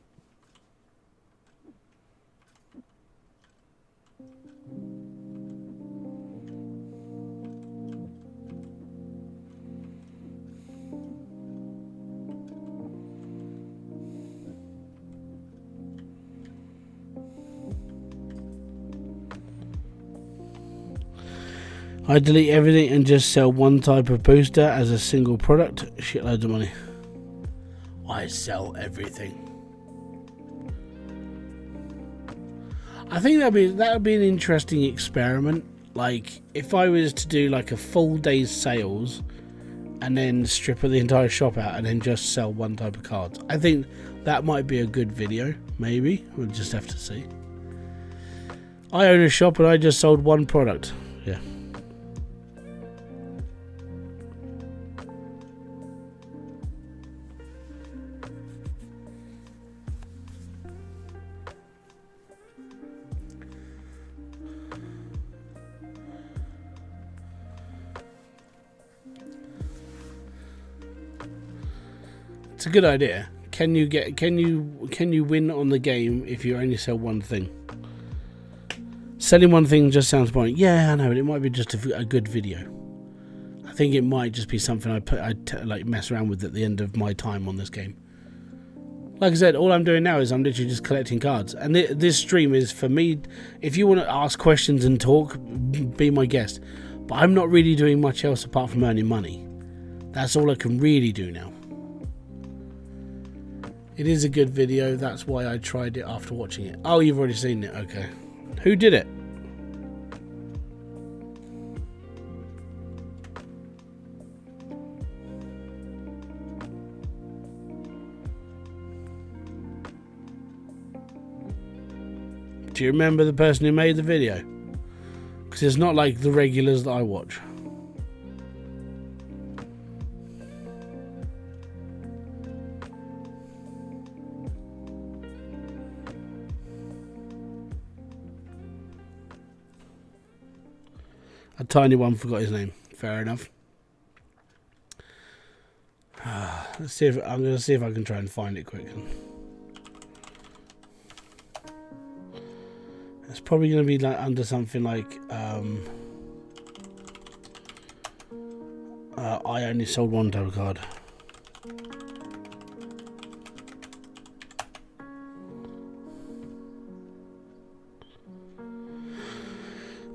I delete everything and just sell one type of booster as a single product. Shitloads of money. I sell everything. I think that would be an interesting experiment. Like if I was to do like a full day's sales and then strip the entire shop out and then just sell one type of cards. I think that might be a good video. Maybe we'll just have to see. I own a shop and I just sold one product. Yeah. It's a good idea. Can you win on the game if you only sell one thing? Selling one thing just sounds boring. Yeah, I know, but it might be just a good video. I think it might just be something I like mess around with at the end of my time on this game. Like I said, all I'm doing now is I'm literally just collecting cards. And this stream is for me. If you want to ask questions and talk, be my guest. But I'm not really doing much else apart from earning money. That's all I can really do now. It is a good video. That's why I tried it after watching it. Oh, you've already seen it. Okay. Who did it? Do you remember the person who made the video? Because it's not like the regulars that I watch. A tiny one forgot his name. Fair enough. Let's see if I'm going to see if I can try and find it quick. It's probably going to be like under something like I only sold one tarot card.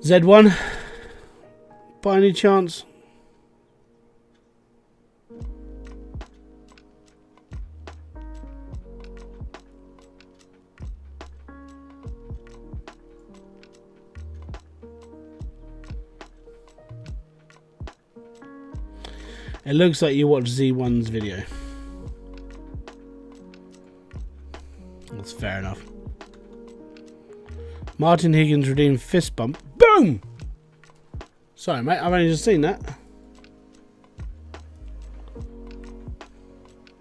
Z1 by any chance? It looks like you watched Z1's video. That's fair enough. Martin Higgins redeemed fist bump. Boom! Sorry, mate. I've only just seen that.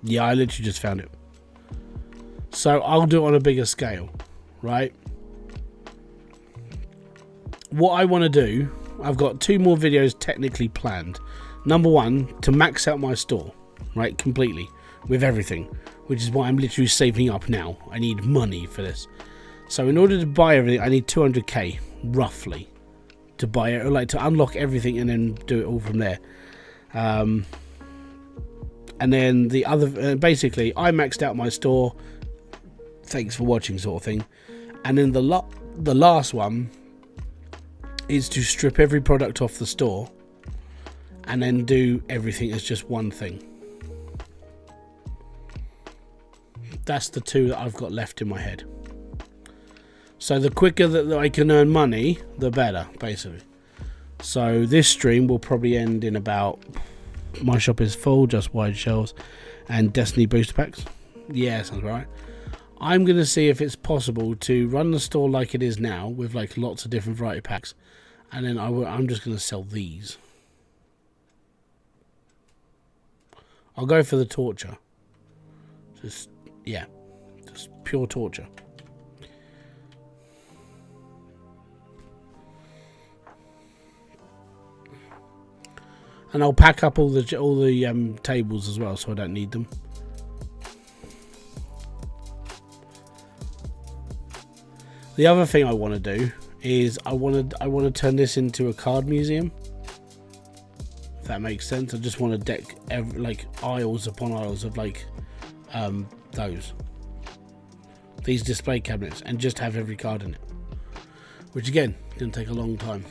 Yeah, I literally just found it. So I'll do it on a bigger scale, right? What I want to do, I've got 2 more videos technically planned. Number 1, to max out my store, right, completely, with everything, which is why I'm literally saving up now. I need money for this. So in order to buy everything, I need 200k, roughly, to buy it, or like to unlock everything and then do it all from there. And then the other, basically, I maxed out my store, thanks for watching sort of thing. And then the last one is to strip every product off the store and then do everything as just one thing. That's the 2 that I've got left in my head. So the quicker that I can earn money, the better, basically. So this stream will probably end in about... My shop is full, just wide shelves, and Destiny booster packs. Yeah, sounds right. I'm going to see if it's possible to run the store like it is now, with like lots of different variety packs. And then I'm just going to sell these. I'll go for the torture. Just pure torture. And I'll pack up all the tables as well, so I don't need them. The other thing I want to do is I want to turn this into a card museum. If that makes sense. I just want to deck like aisles upon aisles of like these display cabinets and just have every card in it, which again gonna take a long time.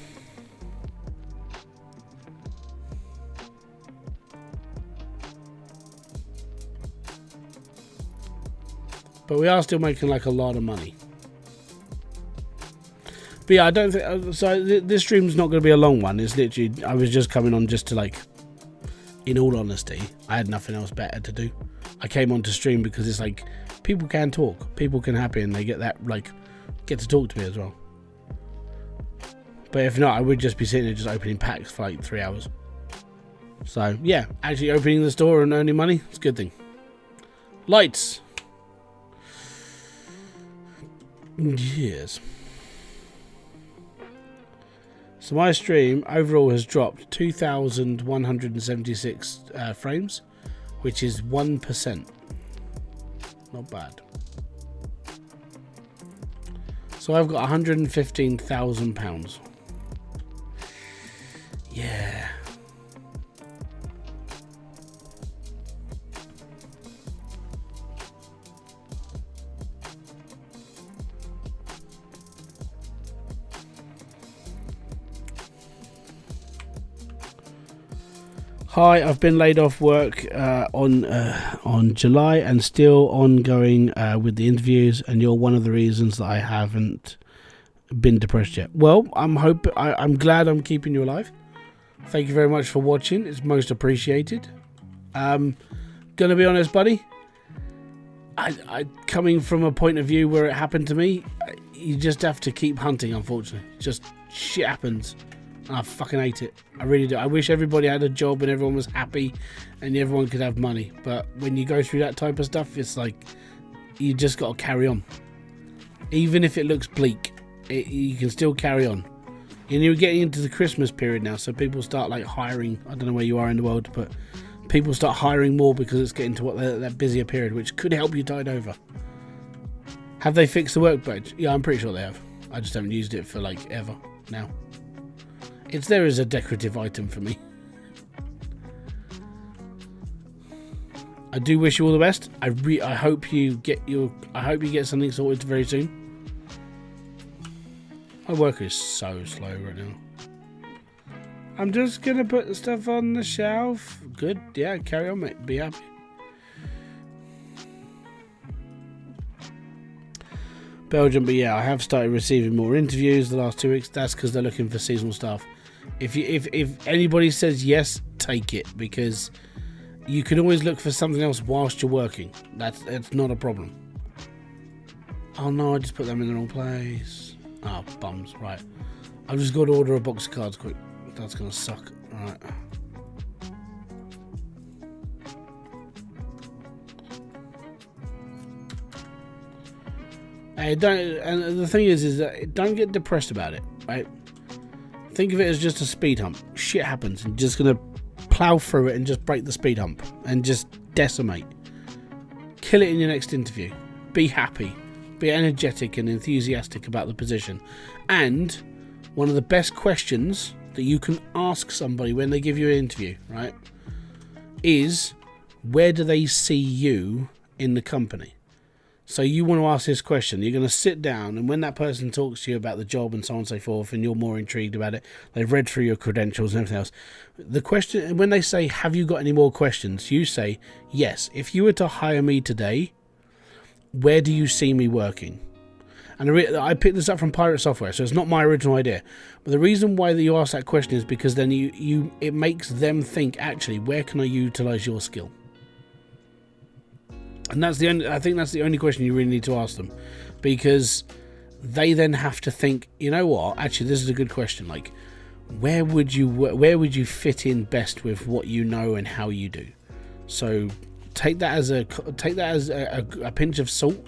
But we are still making like a lot of money. But yeah, I don't think so. This stream's not going to be a long one. It's literally, I was just coming on just to like, in all honesty, I had nothing else better to do. I came on to stream because it's like, people can talk, people can happy, and they get that, like, get to talk to me as well. But if not, I would just be sitting there just opening packs for like 3 hours. So yeah, actually opening the store and earning money, it's a good thing. Lights. Yes. So my stream overall has dropped 2,176 frames, which is 1%. Not bad. So I've got £115,000. Yeah. Hi, I've been laid off work on July and still ongoing with the interviews, and you're one of the reasons that I haven't been depressed yet. Well, I'm glad I'm keeping you alive. Thank you very much for watching. It's most appreciated. Gonna be honest, buddy. I coming from a point of view where it happened to me, you just have to keep hunting. Unfortunately, just shit happens. I fucking hate it. I really do. I wish everybody had a job and everyone was happy and everyone could have money. But when you go through that type of stuff, it's like you just got to carry on. Even if it looks bleak, you can still carry on. And you're getting into the Christmas period now, so people start like hiring. I don't know where you are in the world, but people start hiring more because it's getting to that busier period, which could help you tide over. Have they fixed the workbench? Yeah, I'm pretty sure they have. I just haven't used it for like ever now. It's there as a decorative item for me. I do wish you all the best. I hope you get something sorted very soon. My work is so slow right now. I'm just gonna put the stuff on the shelf. Good, yeah, carry on, mate. Be happy. Belgium, but yeah, I have started receiving more interviews the last 2 weeks. That's because they're looking for seasonal staff. If anybody says yes, take it, because you can always look for something else whilst you're working. That's not a problem. Oh no, I just put them in the wrong place. Oh, bums. Right, I've just got to order a box of cards quick. That's gonna suck. Right. And the thing is that don't get depressed about it, right? Think of it as just a speed hump. Shit happens, and just gonna plow through it and just break the speed hump and just decimate. Kill it in your next interview. Be happy. Be energetic and enthusiastic about the position. And one of the best questions that you can ask somebody when they give you an interview, right, is where do they see you in the company? So you want to ask this question. You're going to sit down, and when that person talks to you about the job and so on and so forth, and you're more intrigued about it, they've read through your credentials and everything else. The question, when they say, have you got any more questions? You say, yes. If you were to hire me today, where do you see me working? And I picked this up from Pirate Software, so it's not my original idea. But the reason why you ask that question is because then it makes them think, actually, where can I utilize your skill? And I think that's the only question you really need to ask them, because they then have to think, you know what? Actually, this is a good question. Like, where would you fit in best with what you know and how you do? So take that as a pinch of salt.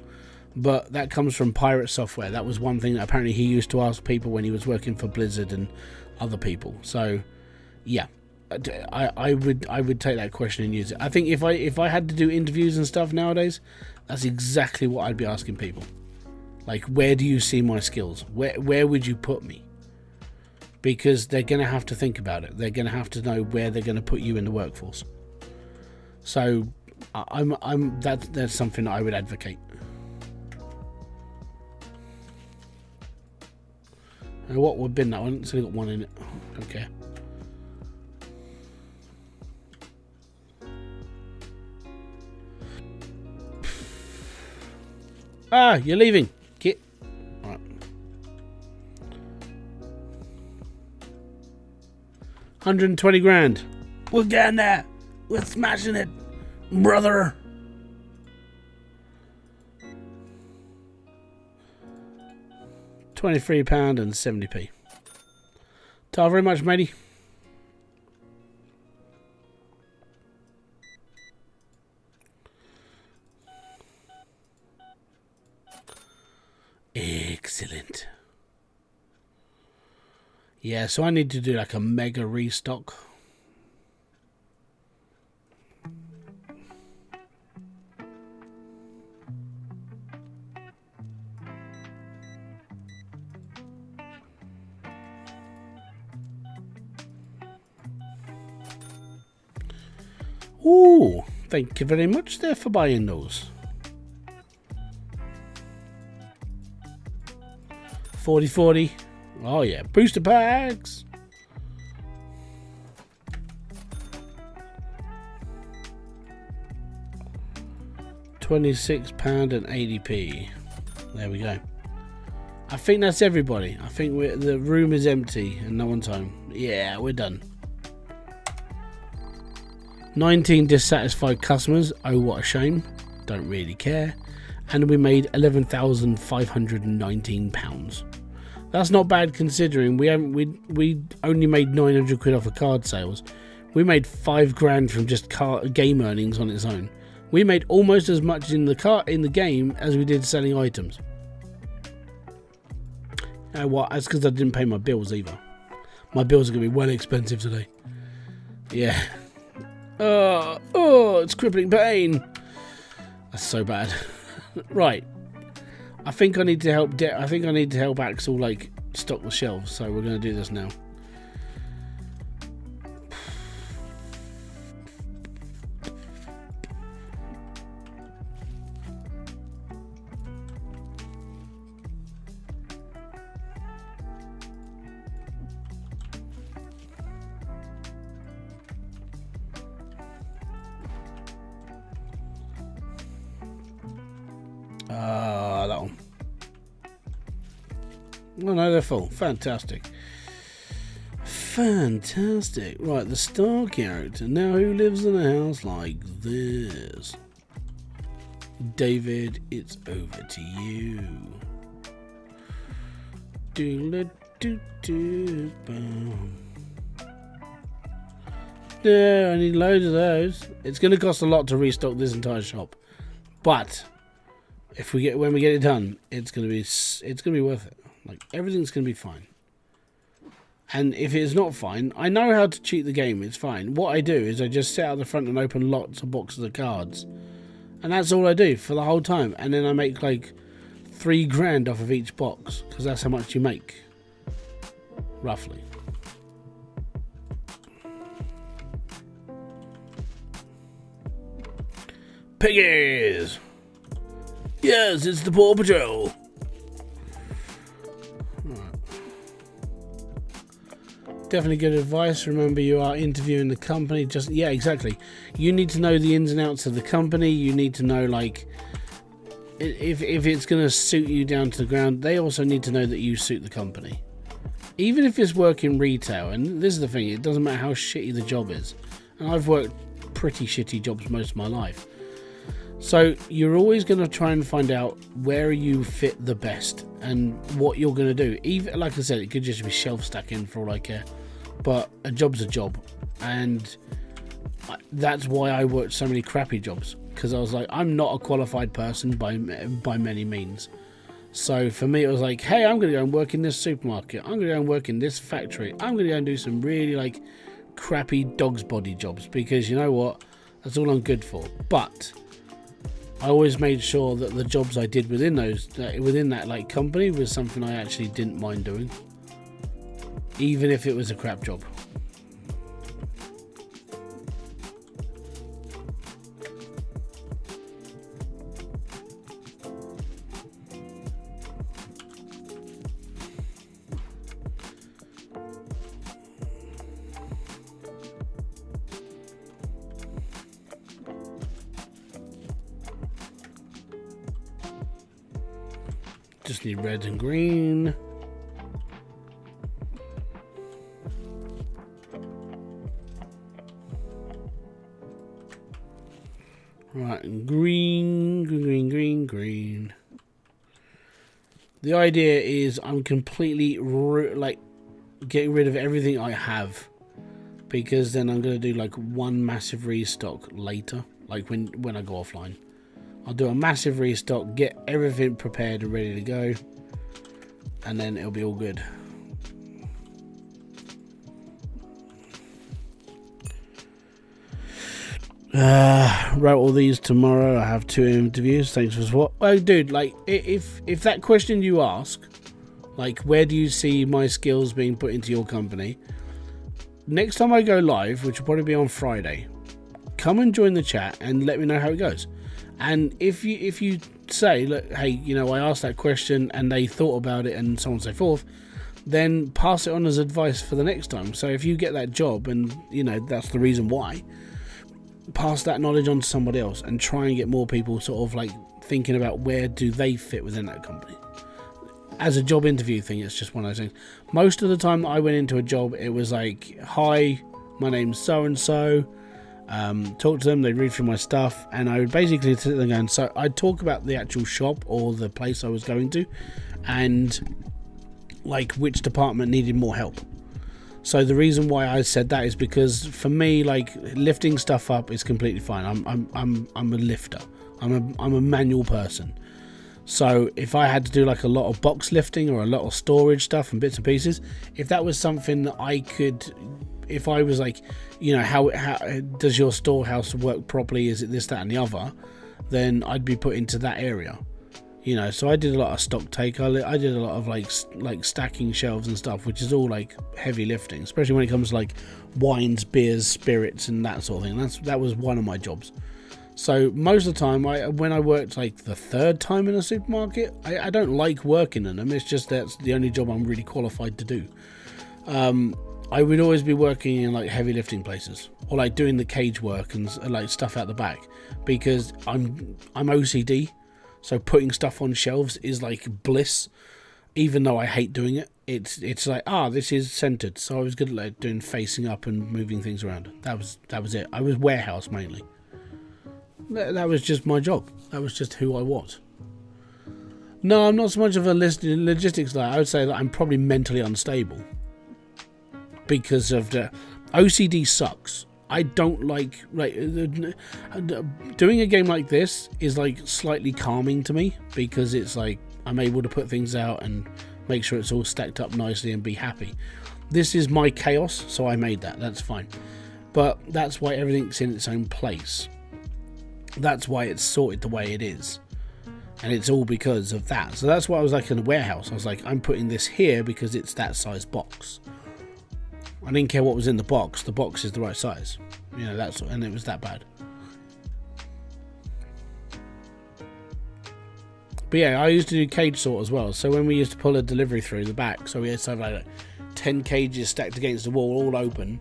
But that comes from Pirate Software. That was one thing that apparently he used to ask people when he was working for Blizzard and other people. So, yeah, I would take that question and use it. I think if I had to do interviews and stuff nowadays, that's exactly what I'd be asking people. Like, where do you see my skills? Where would you put me? Because they're going to have to think about it. They're going to have to know where they're going to put you in the workforce. So, that's something that I would advocate. And what would bin that one? It's only got one in it. Don't care. Ah, you're leaving. Get. Right. 120 grand. We're getting there. We're smashing it, brother. £23.70. Thank you very much, matey. Excellent. Yeah, so I need to do like a mega restock. Ooh, thank you very much there for buying those. 40/40. Oh yeah, booster packs. £26.80. There we go. I think that's everybody. I think the room is empty and no one's home. Yeah, we're done. 19 dissatisfied customers. Oh, what a shame. Don't really care. And we made £11,519. That's not bad considering we only made 900 quid off of card sales. We made £5 from just game earnings on its own. We made almost as much in the game as we did selling items. What? That's because I didn't pay my bills either. My bills are going to be well expensive today. Yeah. Oh, it's crippling pain. That's so bad. Right. I think I need to help. I think I need to help Axel like stock the shelves. So we're going to do this now. That one. Oh no, they're full. Fantastic. Fantastic. Right, the star character. Now who lives in a house like this? David, it's over to you. Yeah, I need loads of those. It's going to cost a lot to restock this entire shop, but when we get it done, it's going to be worth it. Like everything's going to be fine. And if it's not fine, I know how to cheat the game. It's fine. What I do is I just sit out the front and open lots of boxes of cards, and that's all I do for the whole time. And then I make like £3 off of each box because that's how much you make, roughly. Piggies! Yes, it's the Paw Patrol. Right. Definitely good advice. Remember, you are interviewing the company. Yeah, exactly. You need to know the ins and outs of the company. You need to know, like, if it's going to suit you down to the ground. They also need to know that you suit the company. Even if it's working retail, and this is the thing, it doesn't matter how shitty the job is. And I've worked pretty shitty jobs most of my life. So you're always going to try and find out where you fit the best and what you're going to do. Even like I said, it could just be shelf stacking for all I care, but a job's a job, and that's why I worked so many crappy jobs, because I was like, I'm not a qualified person by many means. So for me, it was like, hey, I'm going to go and work in this supermarket. I'm going to go and work in this factory. I'm going to go and do some really like crappy dog's body jobs, because you know what? That's all I'm good for. But I always made sure that the jobs I did within that like company was something I actually didn't mind doing, even if it was a crap job. Just need red and green. Right, and green. The idea is I'm completely like getting rid of everything I have, because then I'm going to do like one massive restock later, like when I go offline. I'll do a massive restock, get everything prepared and ready to go, and then it'll be all good. Wrote all these tomorrow. I have 2 interviews. Thanks for what. Oh, dude, like if that question you ask, like where do you see my skills being put into your company? Next time I go live, which will probably be on Friday, come and join the chat and let me know how it goes. And if you say, look, hey, you know, I asked that question and they thought about it and so on and so forth, then pass it on as advice for the next time. So if you get that job and, you know, that's the reason why, pass that knowledge on to somebody else and try and get more people sort of like thinking about where do they fit within that company. As a job interview thing, it's just one of those things. Most of the time that I went into a job, it was like, hi, my name's so-and-so. Talk to them, they'd read through my stuff, and I would basically sit there going, so I'd talk about the actual shop or the place I was going to, and like which department needed more help. So the reason why I said that is because for me, like, lifting stuff up is completely fine. I'm a lifter. I'm a manual person. So if I had to do like a lot of box lifting or a lot of storage stuff and bits and pieces, if that was something that I could, if I was like, you know, how does your storehouse work properly? Is it this, that, and the other? Then I'd be put into that area. You know, so I did a lot of stock take. I did a lot of like stacking shelves and stuff, which is all like heavy lifting, especially when it comes to like wines, beers, spirits, and that sort of thing. That was one of my jobs. So most of the time, when I worked like the third time in a supermarket, I don't like working in them. It's just that's the only job I'm really qualified to do. I would always be working in like heavy lifting places, or like doing the cage work and like stuff out the back, because I'm OCD. So putting stuff on shelves is like bliss, even though I hate doing it. It's like, this is centered. So I was good at like doing facing up and moving things around. That was it. I was warehouse mainly. That was just my job. That was just who I was. No, I'm not so much of a logistics guy. I would say that I'm probably mentally unstable because of the OCD sucks. I don't like doing a game like this is like slightly calming to me, because it's like I'm able to put things out and make sure it's all stacked up nicely and be happy. This is my chaos, so I made that. That's fine. But that's why everything's in its own place. That's why it's sorted the way it is. And it's all because of that. So that's why I was like in a warehouse. I was like, I'm putting this here because it's that size box. I didn't care what was in the box. The box is the right size. You know, and it was that bad. But yeah, I used to do cage sort as well. So when we used to pull a delivery through the back, so we had to have like 10 cages stacked against the wall, all open.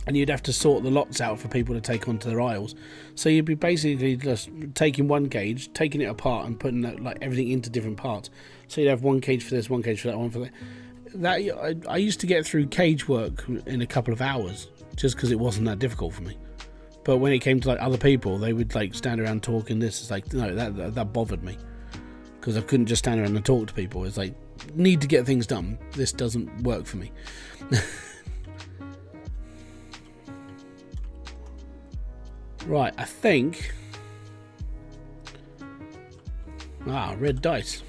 And you'd have to sort the lots out for people to take onto their aisles. So you'd be basically just taking one cage, taking it apart and putting like everything into different parts. So you'd have one cage for this, one cage for that, one for that. I used to get through cage work in a couple of hours just because it wasn't that difficult for me. But when it came to like other people, they would like stand around talking this. It's like, no, that bothered me, because I couldn't just stand around and talk to people. It's like, need to get things done. This doesn't work for me. Right, I think... red dice.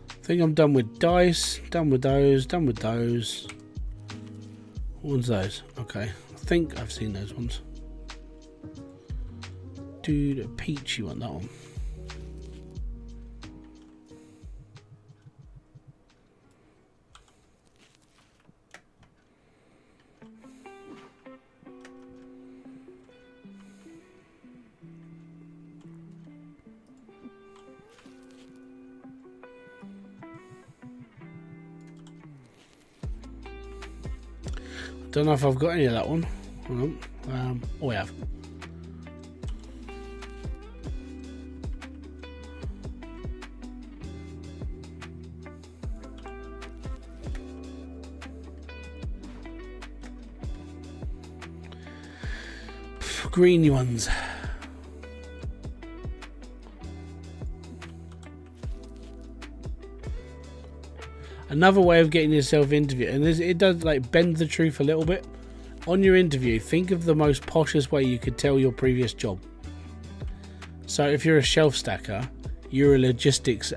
I think I'm done with dice, done with those. What one's those? Okay, I think I've seen those ones. Dude, peach, you want that one? Don't know if I've got any of that one. Oh, I have. Greeny ones. Another way of getting yourself interviewed, and it does like bend the truth a little bit. On your interview, think of the most poshest way you could tell your previous job. So if you're a shelf stacker, you're a logistics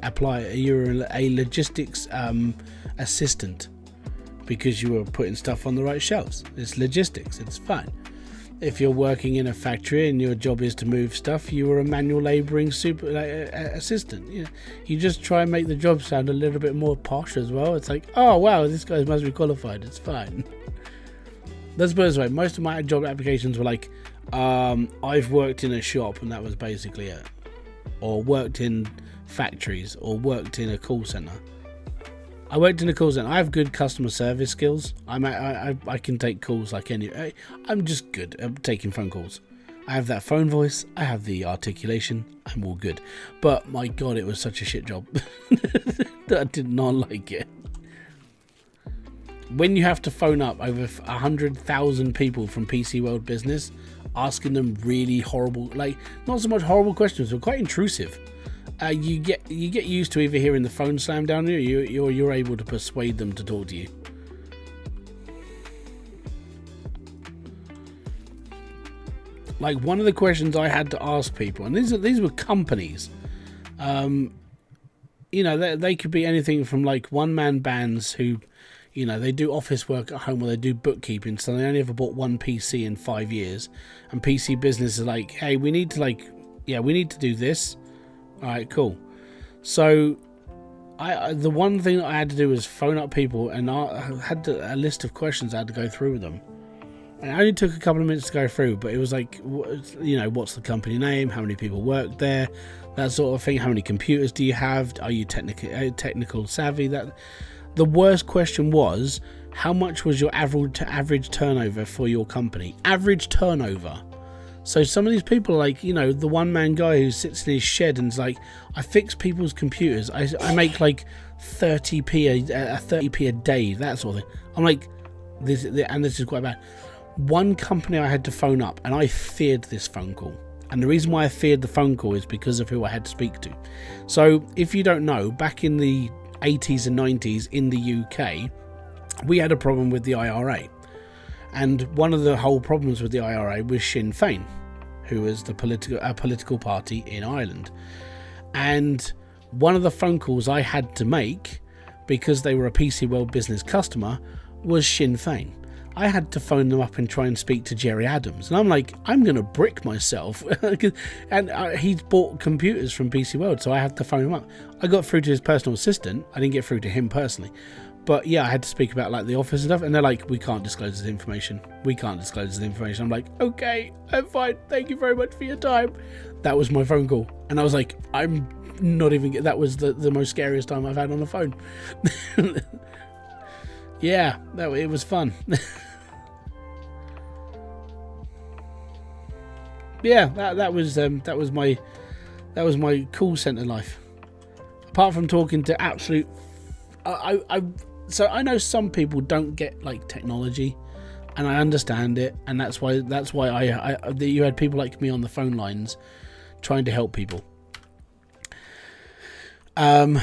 assistant, because you were putting stuff on the right shelves. It's logistics, it's fine. If you're working in a factory and your job is to move stuff, you are a manual labouring assistant. You just try and make the job sound a little bit more posh as well. It's like, oh wow, this guy must be qualified. It's fine. Let's put it this way. Most of my job applications were like, I've worked in a shop, and that was basically it. or worked in factories, or worked in a call center. I worked in a call center. I have good customer service skills. I can take calls like any. I'm just good at taking phone calls. I have that phone voice. I have the articulation. I'm all good. But my God, it was such a shit job. I did not like it. When you have to phone up over 100,000 people from PC World Business, asking them really horrible, like not so much horrible questions, but quite intrusive. You get used to either hearing the phone slam down on you, or you're able to persuade them to talk to you. Like one of the questions I had to ask people, and these were companies. You know, they could be anything from like one-man bands who, you know, they do office work at home or they do bookkeeping, so they only ever bought one PC in 5 years. And PC business is like, hey, we need to do this. All right, cool. So the one thing that I had to do was phone up people, and I had a list of questions I had to go through with them. And it only took a couple of minutes to go through, but it was like, you know, what's the company name? How many people work there? That sort of thing. How many computers do you have? Are you technical savvy? The worst question was, how much was your average turnover for your company? Average turnover. So some of these people are like, you know, the one-man guy who sits in his shed and is like, I fix people's computers. I make like 30p a day, that sort of thing. I'm like, this is quite bad. One company I had to phone up, and I feared this phone call. And the reason why I feared the phone call is because of who I had to speak to. So if you don't know, back in the 80s and 90s in the UK, we had a problem with the IRA. And one of the whole problems with the IRA was Sinn Féin, who was a political party in Ireland. And one of the phone calls I had to make, because they were a PC World Business customer, was Sinn Féin. I had to phone them up and try and speak to Jerry Adams. And I'm like, I'm going to brick myself. And he's bought computers from PC World, so I had to phone him up. I got through to his personal assistant. I didn't get through to him personally. But yeah, I had to speak about like the office and stuff. And they're like, we can't disclose this information. We can't disclose this information. I'm like, okay, I'm fine. Thank you very much for your time. That was my phone call. And I was like, I'm not even... That was the most scariest time I've had on the phone. Yeah, it was fun. Yeah, that was my call center life. Apart from talking to absolute, so I know some people don't get like technology, and I understand it, and that's why you had people like me on the phone lines trying to help people. And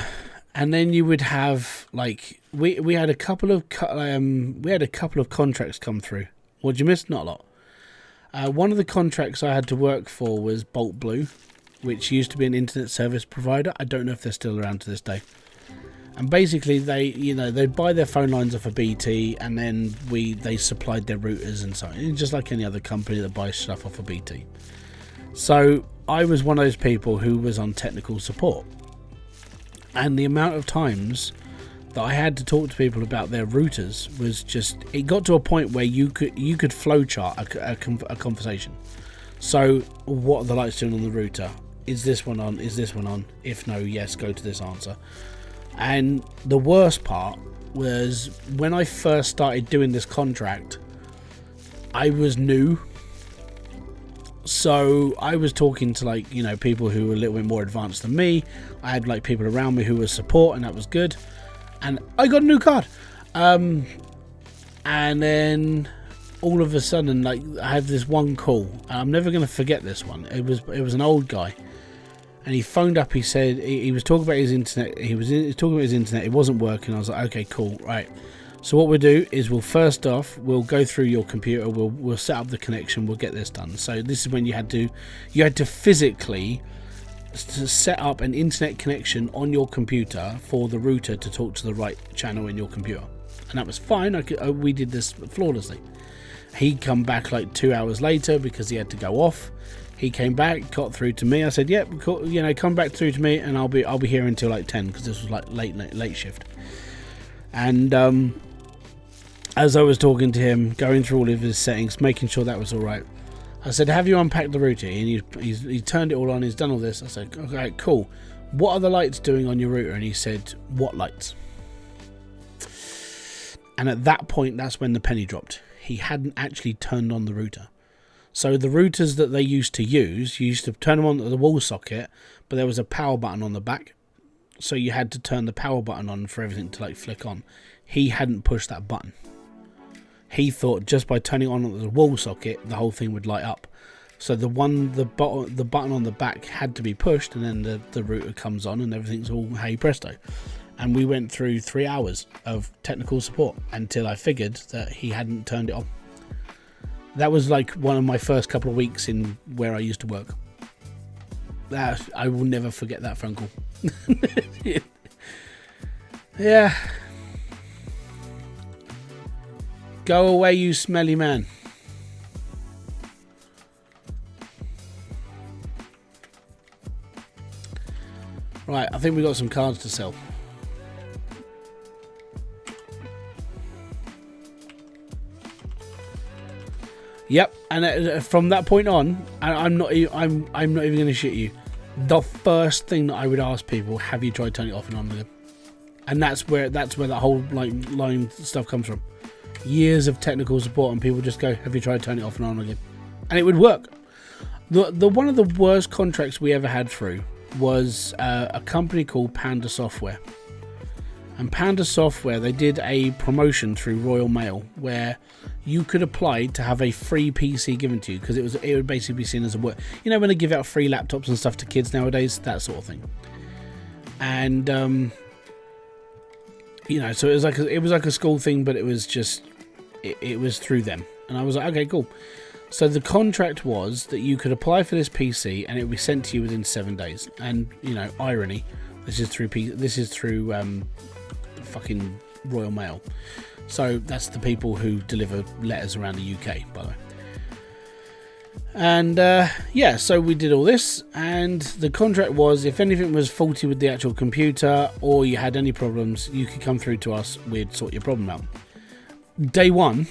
then you would have like we had a couple of contracts come through. What'd you miss? Not a lot. One of the contracts I had to work for was Bolt Blue, which used to be an internet service provider. I don't know if they're still around to this day. And basically, they'd buy their phone lines off of BT, and then they supplied their routers and so on, just like any other company that buys stuff off of BT. So I was one of those people who was on technical support, and the amount of times that I had to talk to people about their routers was just, it got to a point where you could flowchart a conversation. So what are the lights doing on the router? Is this one on? Is this one on? If no, yes, go to this answer. And the worst part was when I first started doing this contract, I was new. So I was talking to like, you know, people who were a little bit more advanced than me. I had like people around me who were support, and that was good. And I got a new card. And then all of a sudden, like, I had this one call. And I'm never going to forget this one. It was an old guy. And he phoned up. He said he was talking about his internet. He was talking about his internet. It wasn't working. I was like, okay, cool, right. So what we'll do is we'll go through your computer. We'll set up the connection. We'll get this done. So this is when you had to physically to set up an internet connection on your computer for the router to talk to the right channel in your computer, and that was fine. We did this flawlessly. He'd come back like 2 hours later because he had to go off. He came back, got through to me. I said, "Yep, cool, you know, come back through to me, and I'll be here until like 10 because this was like late shift." And as I was talking to him, going through all of his settings, making sure that was all right, I said, have you unpacked the router? And he turned it all on. He's done all this. I said, okay, cool. What are the lights doing on your router? And he said, what lights? And at that point, that's when the penny dropped. He hadn't actually turned on the router. So the routers that they used to use, you used to turn them on to the wall socket, but there was a power button on the back. So you had to turn the power button on for everything to like flick on. He hadn't pushed that button. He thought just by turning on the wall socket, the whole thing would light up. So the button on the back had to be pushed, and then the router comes on and everything's all hey presto. And we went through 3 hours of technical support until I figured that he hadn't turned it on. That was like one of my first couple of weeks in where I used to work. I will never forget that phone call. Yeah. Go away, you smelly man. Right, I think we got some cards to sell. Yep, and from that point on, I'm not even going to shit you. The first thing that I would ask people, have you tried turning it off and on again? And that's where that whole line stuff comes from. Years of technical support, and people just go, have you tried turning it off and on again? And it would work. The one of the worst contracts we ever had through was a company called Panda Software. And Panda Software, they did a promotion through Royal Mail where you could apply to have a free PC given to you, because it would basically be seen as a work. You know when they give out free laptops and stuff to kids nowadays, that sort of thing. And you know, so it was like a school thing, but it was just it was through them. And I was like, okay, cool. So the contract was that you could apply for this PC and it would be sent to you within 7 days. And you know, irony, this is through fucking Royal Mail. So that's the people who deliver letters around the UK, by the way. And yeah, so we did all this, and the contract was if anything was faulty with the actual computer or you had any problems, you could come through to us, we'd sort your problem out. Day one,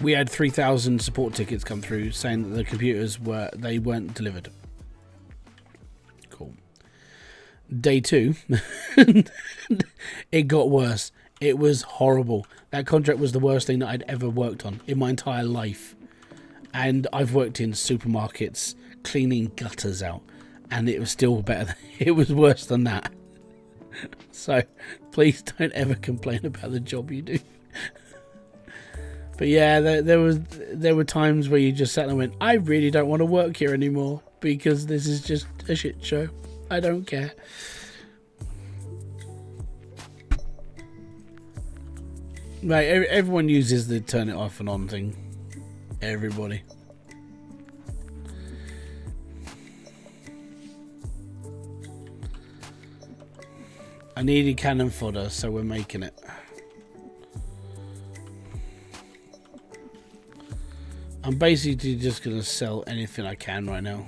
we had 3,000 support tickets come through saying that the computers weren't delivered. Cool. Day two, it got worse. It was horrible. That contract was the worst thing that I'd ever worked on in my entire life. And I've worked in supermarkets cleaning gutters out, and it was still better. It was worse than that. So please don't ever complain about the job you do. But yeah, there were times where you just sat there and went, I really don't want to work here anymore because this is just a shit show. I don't care. Right, everyone uses the turn it off and on thing. Everybody. I needed cannon fodder, so we're making it. I'm basically just going to sell anything I can right now.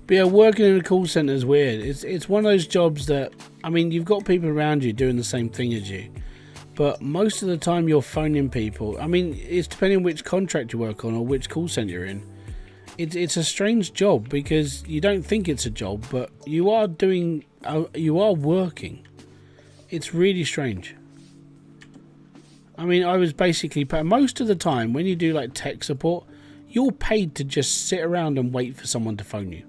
But yeah, working in a call centre is weird. It's one of those jobs that, I mean, you've got people around you doing the same thing as you, but most of the time you're phoning people. I mean, it's depending on which contract you work on or which call centre you're in. It's a strange job because you don't think it's a job, but you are working. It's really strange. I mean, I was basically most of the time when you do like tech support, you're paid to just sit around and wait for someone to phone you.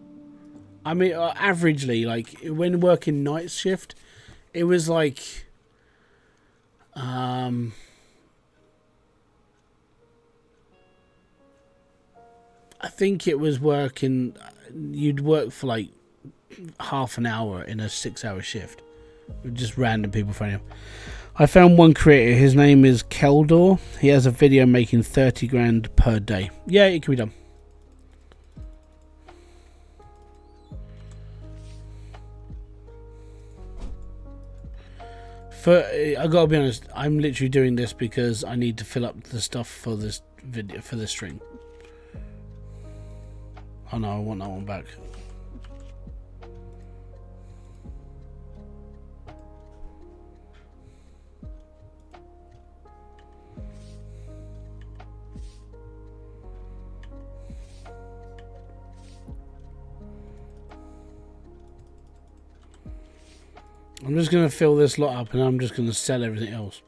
I mean, averagely, like when working night shift, it was like, I think it was working. You'd work for like half an hour in a 6-hour shift with just random people phoning you. I found one creator. His name is Keldor. He has a video making 30 grand per day. Yeah, it can be done. I gotta be honest, I'm literally doing this because I need to fill up the stuff for this video, for this stream. Oh no, I want that one back. I'm just going to fill this lot up and I'm just going to sell everything else.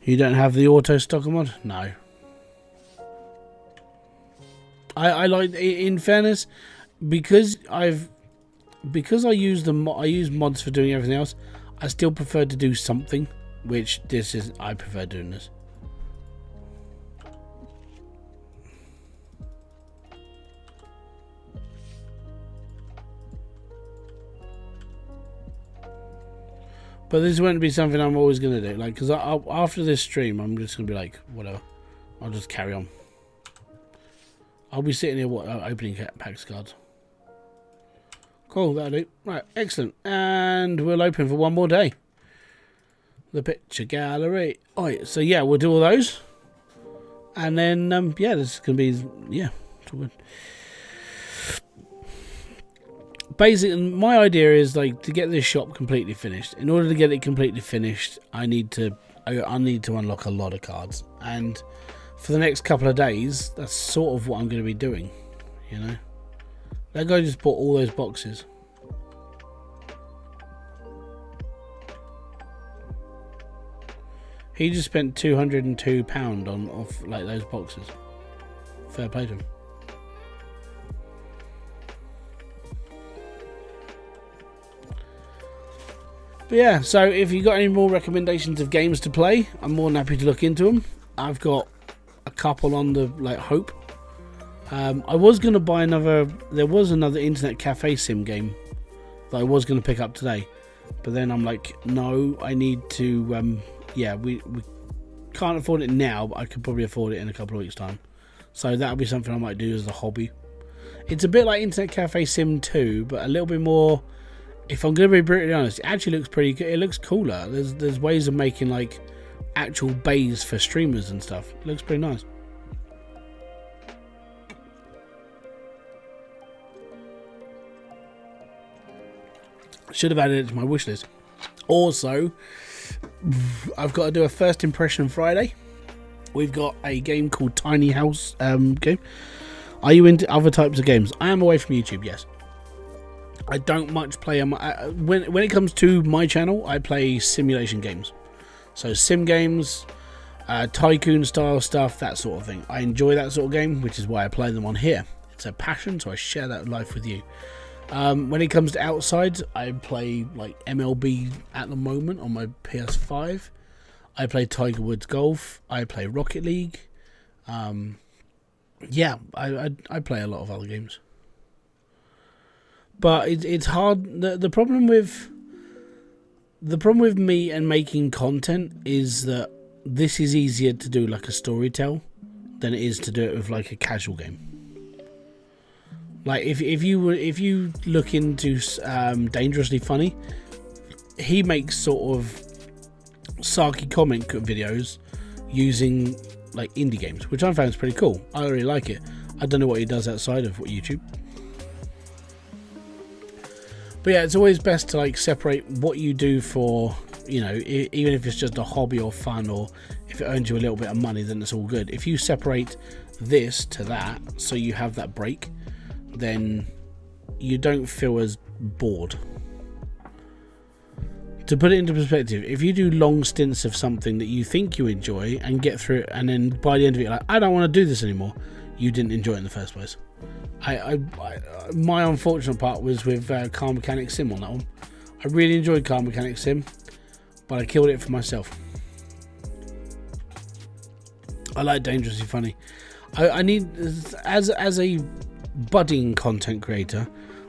You don't have the auto stocker mod? No. I like, in fairness, because I use mods for doing everything else, I still prefer to do something, which this is, I prefer doing this. But this won't be something I'm always going to do. Like, because after this stream, I'm just going to be like, whatever. I'll just carry on. I'll be sitting here opening packs cards. Cool, that'll do. Right, excellent. And we'll open for one more day. The picture gallery. Alright, so yeah, we'll do all those. And then, yeah, this is going to be, yeah, it's all good. Basically, my idea is like to get this shop completely finished. In order to get it completely finished, I need to unlock a lot of cards, and for the next couple of days, that's sort of what I'm going to be doing. You know, that guy just bought all those boxes. He just spent £202 on off like those boxes. Fair play to him. But yeah, so if you got any more recommendations of games to play, I'm more than happy to look into them. I've got a couple on the hope. I was going to buy there was another internet cafe sim game that I was going to pick up today, but then I'm like, no, I need to, yeah, we can't afford it now, but I could probably afford it in a couple of weeks time. So that'll be something I might do as a hobby. It's a bit like Internet Cafe Sim 2, but a little bit more. If I'm going to be brutally honest, it actually looks pretty good. It looks cooler. There's ways of making like actual bays for streamers and stuff. It looks pretty nice. Should have added it to my wish list. Also, I've got to do a first impression Friday. We've got a game called Tiny House game. Are you into other types of games? I am away from YouTube, yes. I don't much play when it comes to my channel. I play simulation games, so sim games, tycoon style stuff, that sort of thing. I enjoy that sort of game, which is why I play them on here. It's a passion, so I share that life with you. When it comes to outside, I play like MLB at the moment on my PS5. I play Tiger Woods Golf. I play Rocket League. Yeah, I play a lot of other games. But it's hard. The problem with me and making content is that this is easier to do like a story tell than it is to do it with like a casual game. Like if you look into Dangerously Funny, he makes sort of sarky comment videos using like indie games, which I found is pretty cool. I really like it. I don't know what he does outside of YouTube. But yeah, it's always best to like separate what you do for, you know, even if it's just a hobby or fun, or if it earns you a little bit of money, then it's all good. If you separate this to that, so you have that break, then you don't feel as bored. To put it into perspective, if you do long stints of something that you think you enjoy and get through it, and then by the end of it you're like, I don't want to do this anymore, you didn't enjoy it in the first place. My unfortunate part was with Car Mechanic Sim on that one. I really enjoyed Car Mechanic Sim, but I killed it for myself. I like Dangerously Funny. I need, as a budding content creator,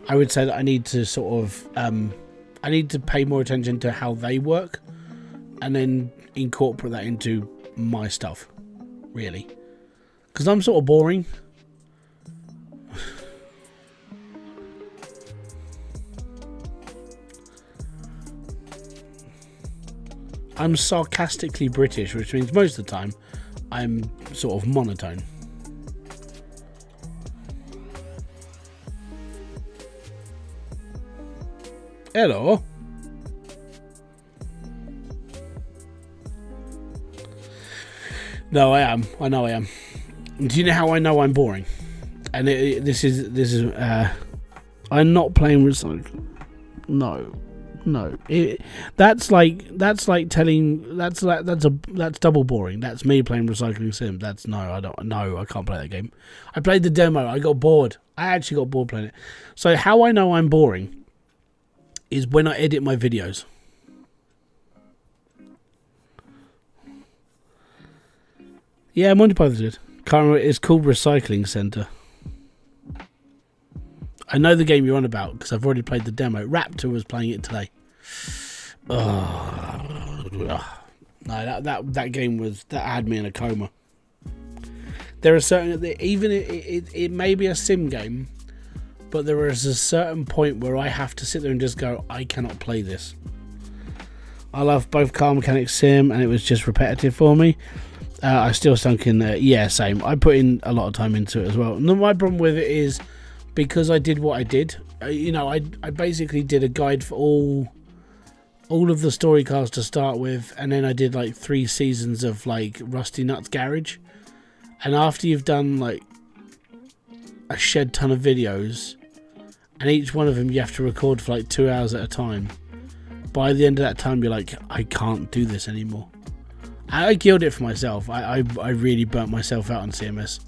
I would say that I need to sort of I need to pay more attention to how they work, and then incorporate that into my stuff, really, because I'm sort of boring. I'm sarcastically British, which means most of the time I'm sort of monotone. Hello. No, I am. I know I am. Do you know how I know I'm boring? And this is. I'm not playing recycling. No. That's double boring. That's me playing Recycling Sim. I can't play that game. I played the demo. I got bored. I actually got bored playing it. So how I know I'm boring is when I edit my videos. Yeah, Monty Python's good. Can't remember. It's called Recycling Center. I know the game you're on about because I've already played the demo. Raptor was playing it today. No, that game had me in a coma. There are certain, even it may be a sim game, but there is a certain point where I have to sit there and just go, I cannot play this. I love both Car Mechanic Sim, and it was just repetitive for me. I still sunk in there. Yeah, same. I put in a lot of time into it as well. And my problem with it is because I did what I did. I basically did a guide for all of the story cars to start with, and then I did like 3 seasons of like Rusty Nuts Garage. And after you've done like a shed ton of videos, and each one of them you have to record for like 2 hours at a time, by the end of that time you're like, I can't do this anymore. I killed it for myself. I really burnt myself out on CMS.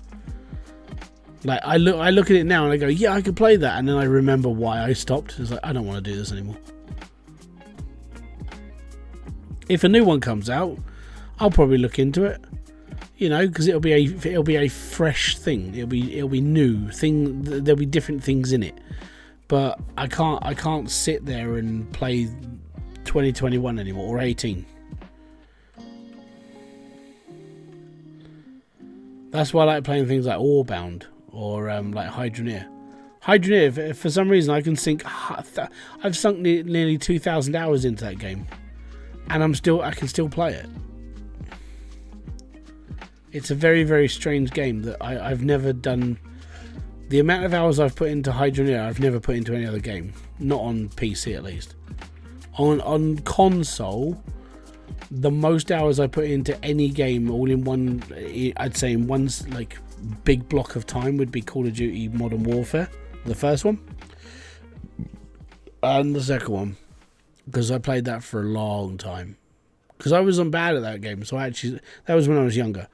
Like I look at it now and I go, yeah, I could play that, and then I remember why I stopped. It's like, I don't want to do this anymore. If a new one comes out, I'll probably look into it. Because it'll be a fresh thing. It'll be new thing. There'll be different things in it. But I can't sit there and play 2021 anymore, or 18. That's why I like playing things like Ourbound or like Hydroneer. Hydroneer, for some reason, I can sink. I've sunk nearly 2,000 hours into that game, and I can still play it. It's a very, very strange game that I've never done. The amount of hours I've put into Hydroneer, I've never put into any other game. Not on PC, at least. On console, the most hours I put into any game, all in one, I'd say in one like big block of time, would be Call of Duty Modern Warfare, the first one, and the second one, because I played that for a long time. Because I wasn't bad at that game, so that was when I was younger.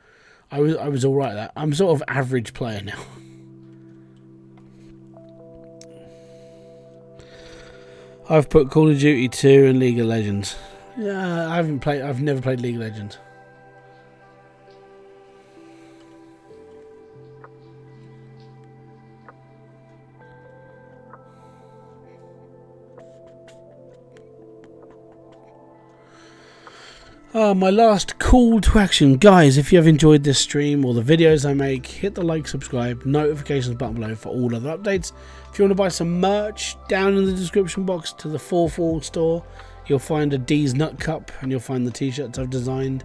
I was all right at that. I'm sort of average player now. I've put Call of Duty 2 and League of Legends. Yeah, I've never played League of Legends. My last call to action, guys, if you have enjoyed this stream or the videos I make, hit the like, subscribe, notifications button below for all other updates. If you want to buy some merch, down in the description box to the 4th store, you'll find a D's Nut Cup, and you'll find the t-shirts I've designed.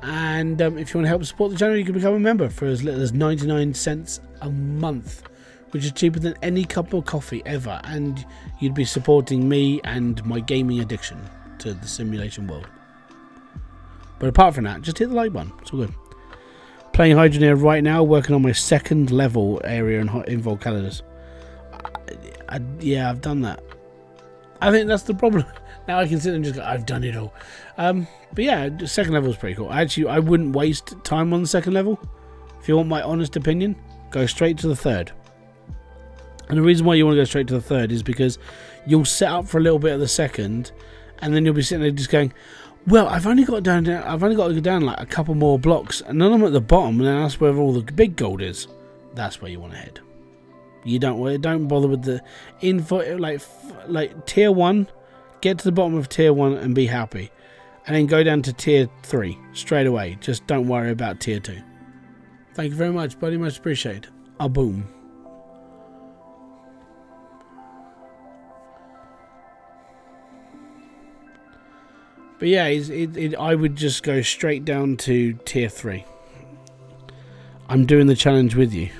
And if you want to help support the channel, you can become a member for as little as 99 cents a month, which is cheaper than any cup of coffee ever, and you'd be supporting me and my gaming addiction to the simulation world. But apart from that, just hit the like button. It's all good. Playing Hydroneer right now, working on my 2nd level area in Volcalidus. Yeah, I've done that. I think that's the problem. Now I can sit and just go, I've done it all. But yeah, 2nd level is pretty cool. Actually, I wouldn't waste time on the 2nd level. If you want my honest opinion, go straight to the 3rd. And the reason why you want to go straight to the 3rd is because you'll set up for a little bit of the 2nd, and then you'll be sitting there just going, Well, I've only got down. I've only got to go down like a couple more blocks, and then I'm at the bottom, and then that's where all the big gold is. That's where you want to head. You don't bother with the info like tier 1. Get to the bottom of tier 1 and be happy, and then go down to tier 3 straight away. Just don't worry about tier 2. Thank you very much, buddy. Much appreciated. A boom. But yeah, I would just go straight down to tier 3. I'm doing the challenge with you.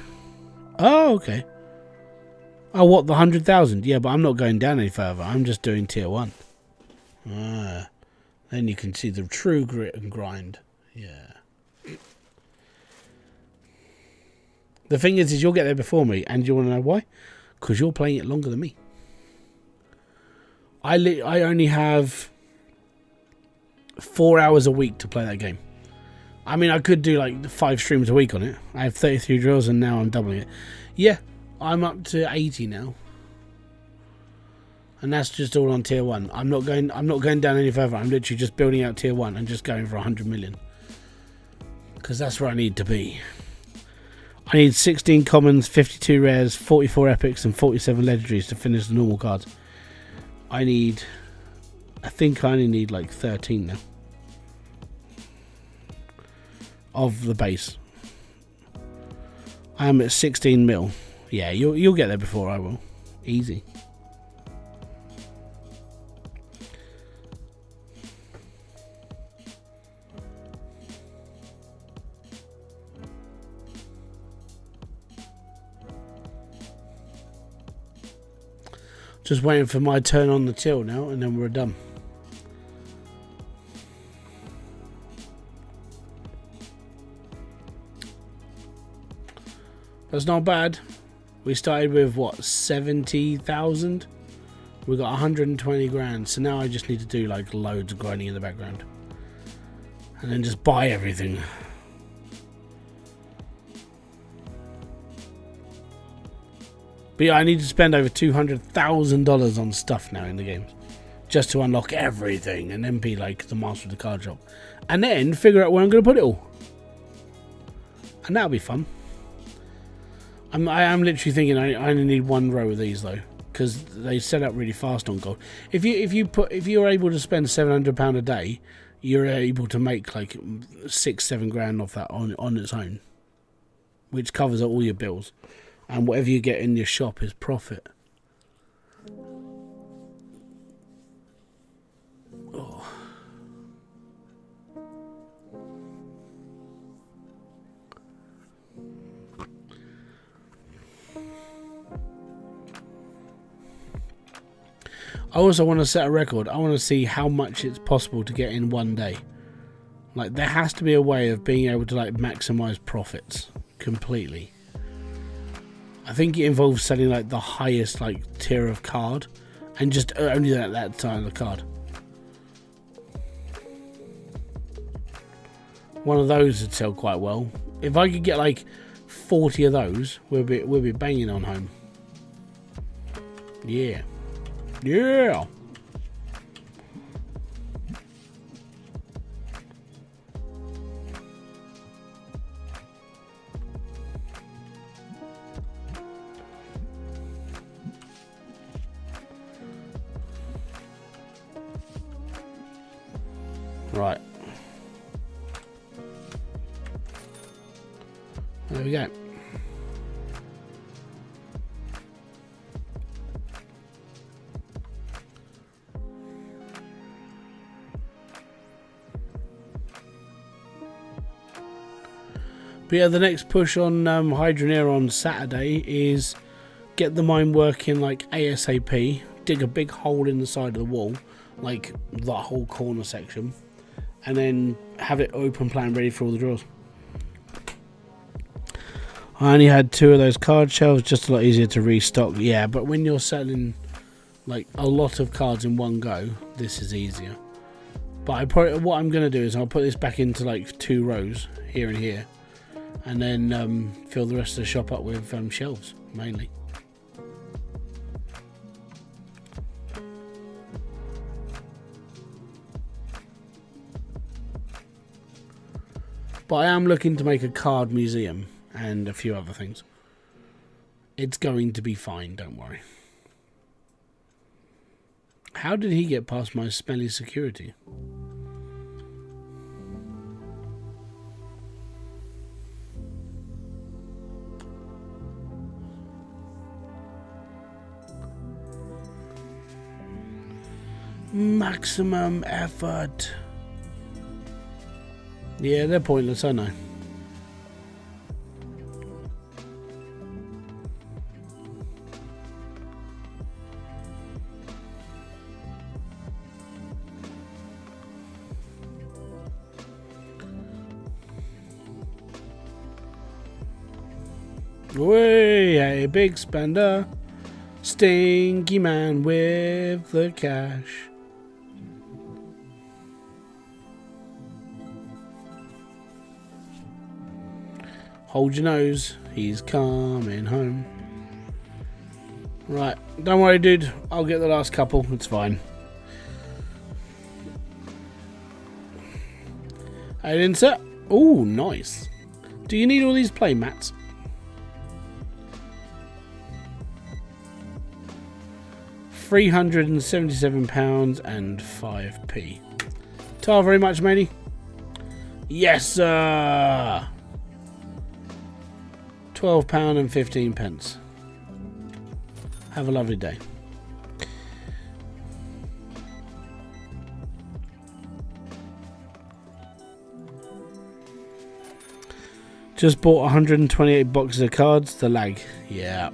Oh, okay. Oh, what, the 100,000? Yeah, but I'm not going down any further. I'm just doing tier 1. Ah, then you can see the true grit and grind. Yeah. The thing is you'll get there before me, and you want to know why? Because you're playing it longer than me. I only have 4 hours a week to play that game. I mean, I could do like 5 streams a week on it. I have 33 drills, and now I'm doubling it. Yeah, I'm up to 80 now, and that's just all on tier 1. I'm not going down any further. I'm literally just building out tier 1 and just going for 100 million, because that's where I need to be. I need 16 commons, 52 rares, 44 epics, and 47 legendaries to finish the normal cards. I think I only need like 13 now of the base. I am at 16 mil. Yeah, you'll get there before I will. Easy. Just waiting for my turn on the till now, and then we're done. That's not bad. We started with what, 70,000? We got 120 grand. So now I just need to do like loads of grinding in the background, and then just buy everything. But yeah, I need to spend over $200,000 on stuff now in the games, just to unlock everything, and then be like the master of the card shop, and then figure out where I'm going to put it all. And that'll be fun. I am literally thinking I only need 1 row of these though, because they set up really fast on gold. If you're able to spend £700 a day, you're able to make like 6-7 grand off that on its own, which covers all your bills, and whatever you get in your shop is profit. Oh. I also want to set a record. I want to see how much it's possible to get in one day. Like, there has to be a way of being able to like maximize profits completely. I think it involves selling like the highest like tier of card, and just only that time of the card. One of those would sell quite well. If I could get like 40 of those, we'll be banging on home. Yeah. Yeah. Right. There we go. But yeah, the next push on Hydroneer on Saturday is get the mine working like ASAP, dig a big hole in the side of the wall, like that whole corner section, and then have it open plan ready for all the drills. I only had 2 of those card shelves, just a lot easier to restock. Yeah, but when you're selling like a lot of cards in one go, this is easier. But what I'm going to do is I'll put this back into like 2 rows here and here, and then fill the rest of the shop up with shelves mainly. But I am looking to make a card museum and a few other things. It's going to be fine, don't worry. How did he get past my smelly security? Maximum effort. Yeah, they're pointless, I know. Way, a big spender. Stinky man with the cash. Hold your nose, he's coming home. Right, don't worry, dude. I'll get the last couple. It's fine. Hey, insert. Oh, nice. Do you need all these play mats? £377 and 5p. Tar very much, matey. Yes, sir. £12 and 15p. Have a lovely day. Just bought 128 boxes of cards. The lag. Yeah.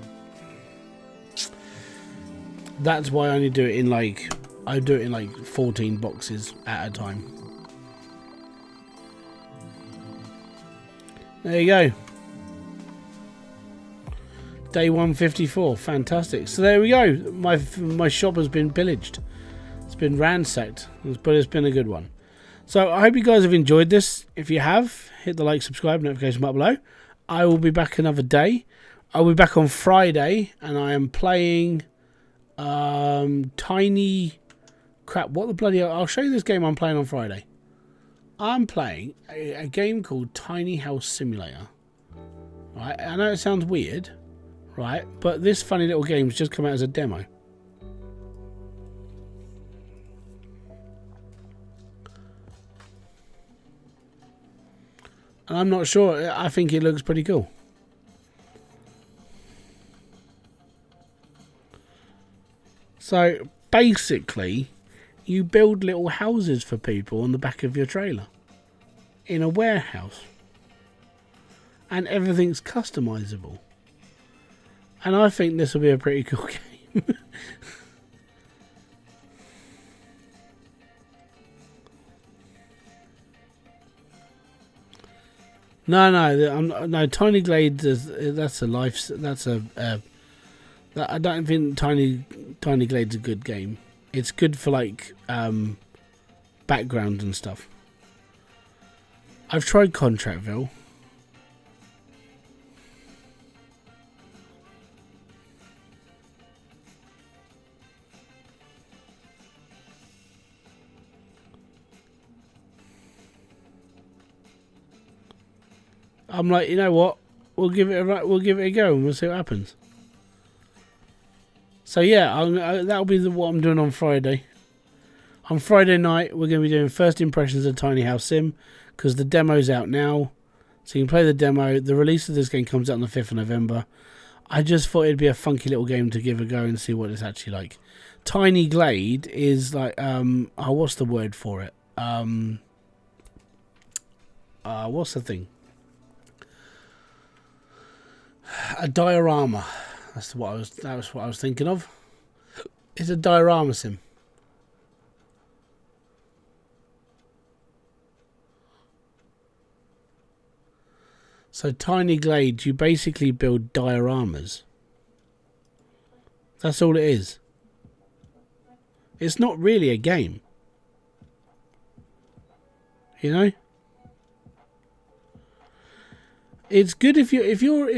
That's why I only do it in like... I do it in like 14 boxes at a time. There you go. Day 154. Fantastic. So there we go. My shop has been pillaged. It's been ransacked. But it's been a good one. So I hope you guys have enjoyed this. If you have, hit the like, subscribe, notification button below. I will be back another day. I'll be back on Friday. And I am playing... tiny... Crap, what the bloody... I'll show you this game I'm playing on Friday. I'm playing a game called Tiny House Simulator. Right, I know it sounds weird. Right, but this funny little game's just come out as a demo. And I'm not sure. I think it looks pretty cool. So, basically, you build little houses for people on the back of your trailer. In a warehouse. And everything's customizable. And I think this will be a pretty cool game. No, Tiny Glade that's a life. That's a. I don't think Tiny Glade's a good game. It's good for like background and stuff. I've tried Contractville. I'm like, you know what? We'll give it a go, and we'll see what happens. So yeah, that'll be what I'm doing on Friday. On Friday night, we're going to be doing first impressions of Tiny House Sim, because the demo's out now, so you can play the demo. The release of this game comes out on the 5th of November. I just thought it'd be a funky little game to give a go and see what it's actually like. Tiny Glade is like, what's the word for it? What's the thing? A diorama. That was what I was thinking of. It's a diorama sim. So Tiny Glade, you basically build dioramas. That's all it is. It's not really a game. You know? It's good if you're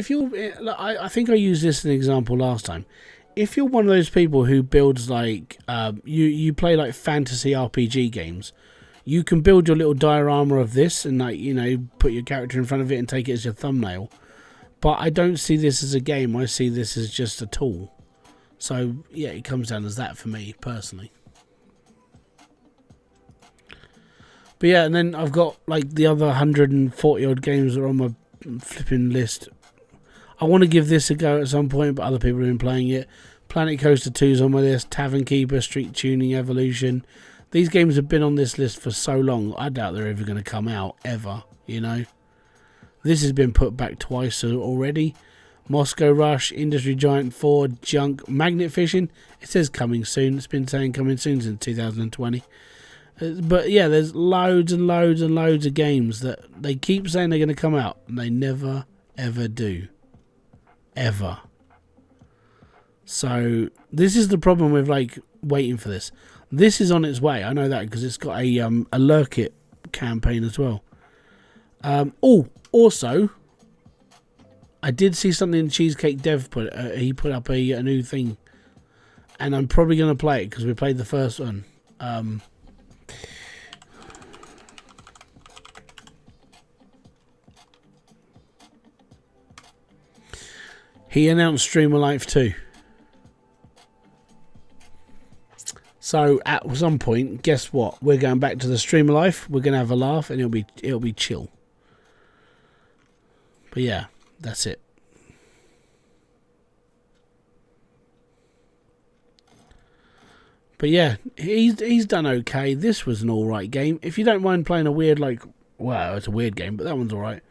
I think I used this as an example last time. If you're one of those people who builds like you play like fantasy RPG games, You can build your little diorama of this and, like, you know, put your character in front of it and take it as your thumbnail. But I don't see this as a game. I see this as just a tool. So, yeah, it comes down as that for me, personally. But yeah, and then I've got, like, the other 140 odd games that are on my flipping list. I want to give this a go at some point, but other people have been playing it. Planet Coaster 2 is on my list. Tavern Keeper, Street Tuning Evolution. These games have been on this list for so long, I doubt they're ever going to come out, ever, you know. This has been put back twice already. Moscow Rush, Industry Giant 4, Junk, Magnet Fishing. It says coming soon. It's been saying coming soon since 2020. But yeah, there's loads and loads and loads of games that they keep saying they're going to come out, and they never, ever do. Ever. So this is the problem with, like, waiting for this. This is on its way. I know that because it's got a Lurk It campaign as well. Also, I did see something Cheesecake Dev put. He put up a new thing, and I'm probably going to play it because we played the first one. He announced Streamer Life 2. So at some point, guess what? We're going back to the Streamer Life. We're going to have a laugh, and it'll be chill. But yeah, that's it. But yeah, he's done okay. This was an alright game. If you don't mind playing a weird, like, well, it's a weird game, but that one's alright.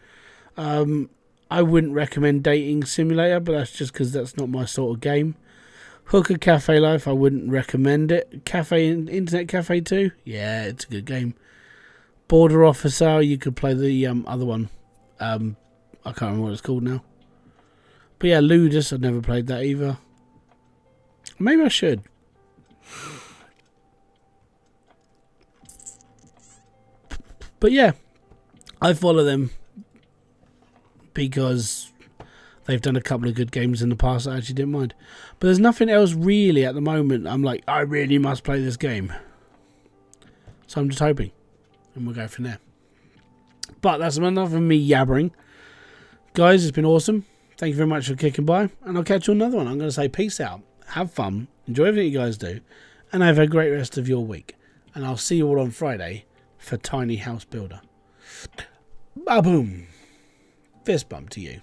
I wouldn't recommend Dating Simulator, but that's just because that's not my sort of game. Hooker Cafe Life, I wouldn't recommend it. Internet Cafe 2, yeah, it's a good game. Border Officer, you could play the other one. I can't remember what it's called now. But yeah, Ludus, I've never played that either. Maybe I should. But yeah, I follow them because they've done a couple of good games in the past I actually didn't mind. But there's nothing else really at the moment I'm like, I really must play this game. So I'm just hoping. And we'll go from there. But that's enough of me yabbering. Guys, it's been awesome. Thank you very much for kicking by. And I'll catch you on another one. I'm going to say peace out. Have fun. Enjoy everything you guys do. And have a great rest of your week. And I'll see you all on Friday for Tiny House Builder. Ba-boom. Fist bump to you.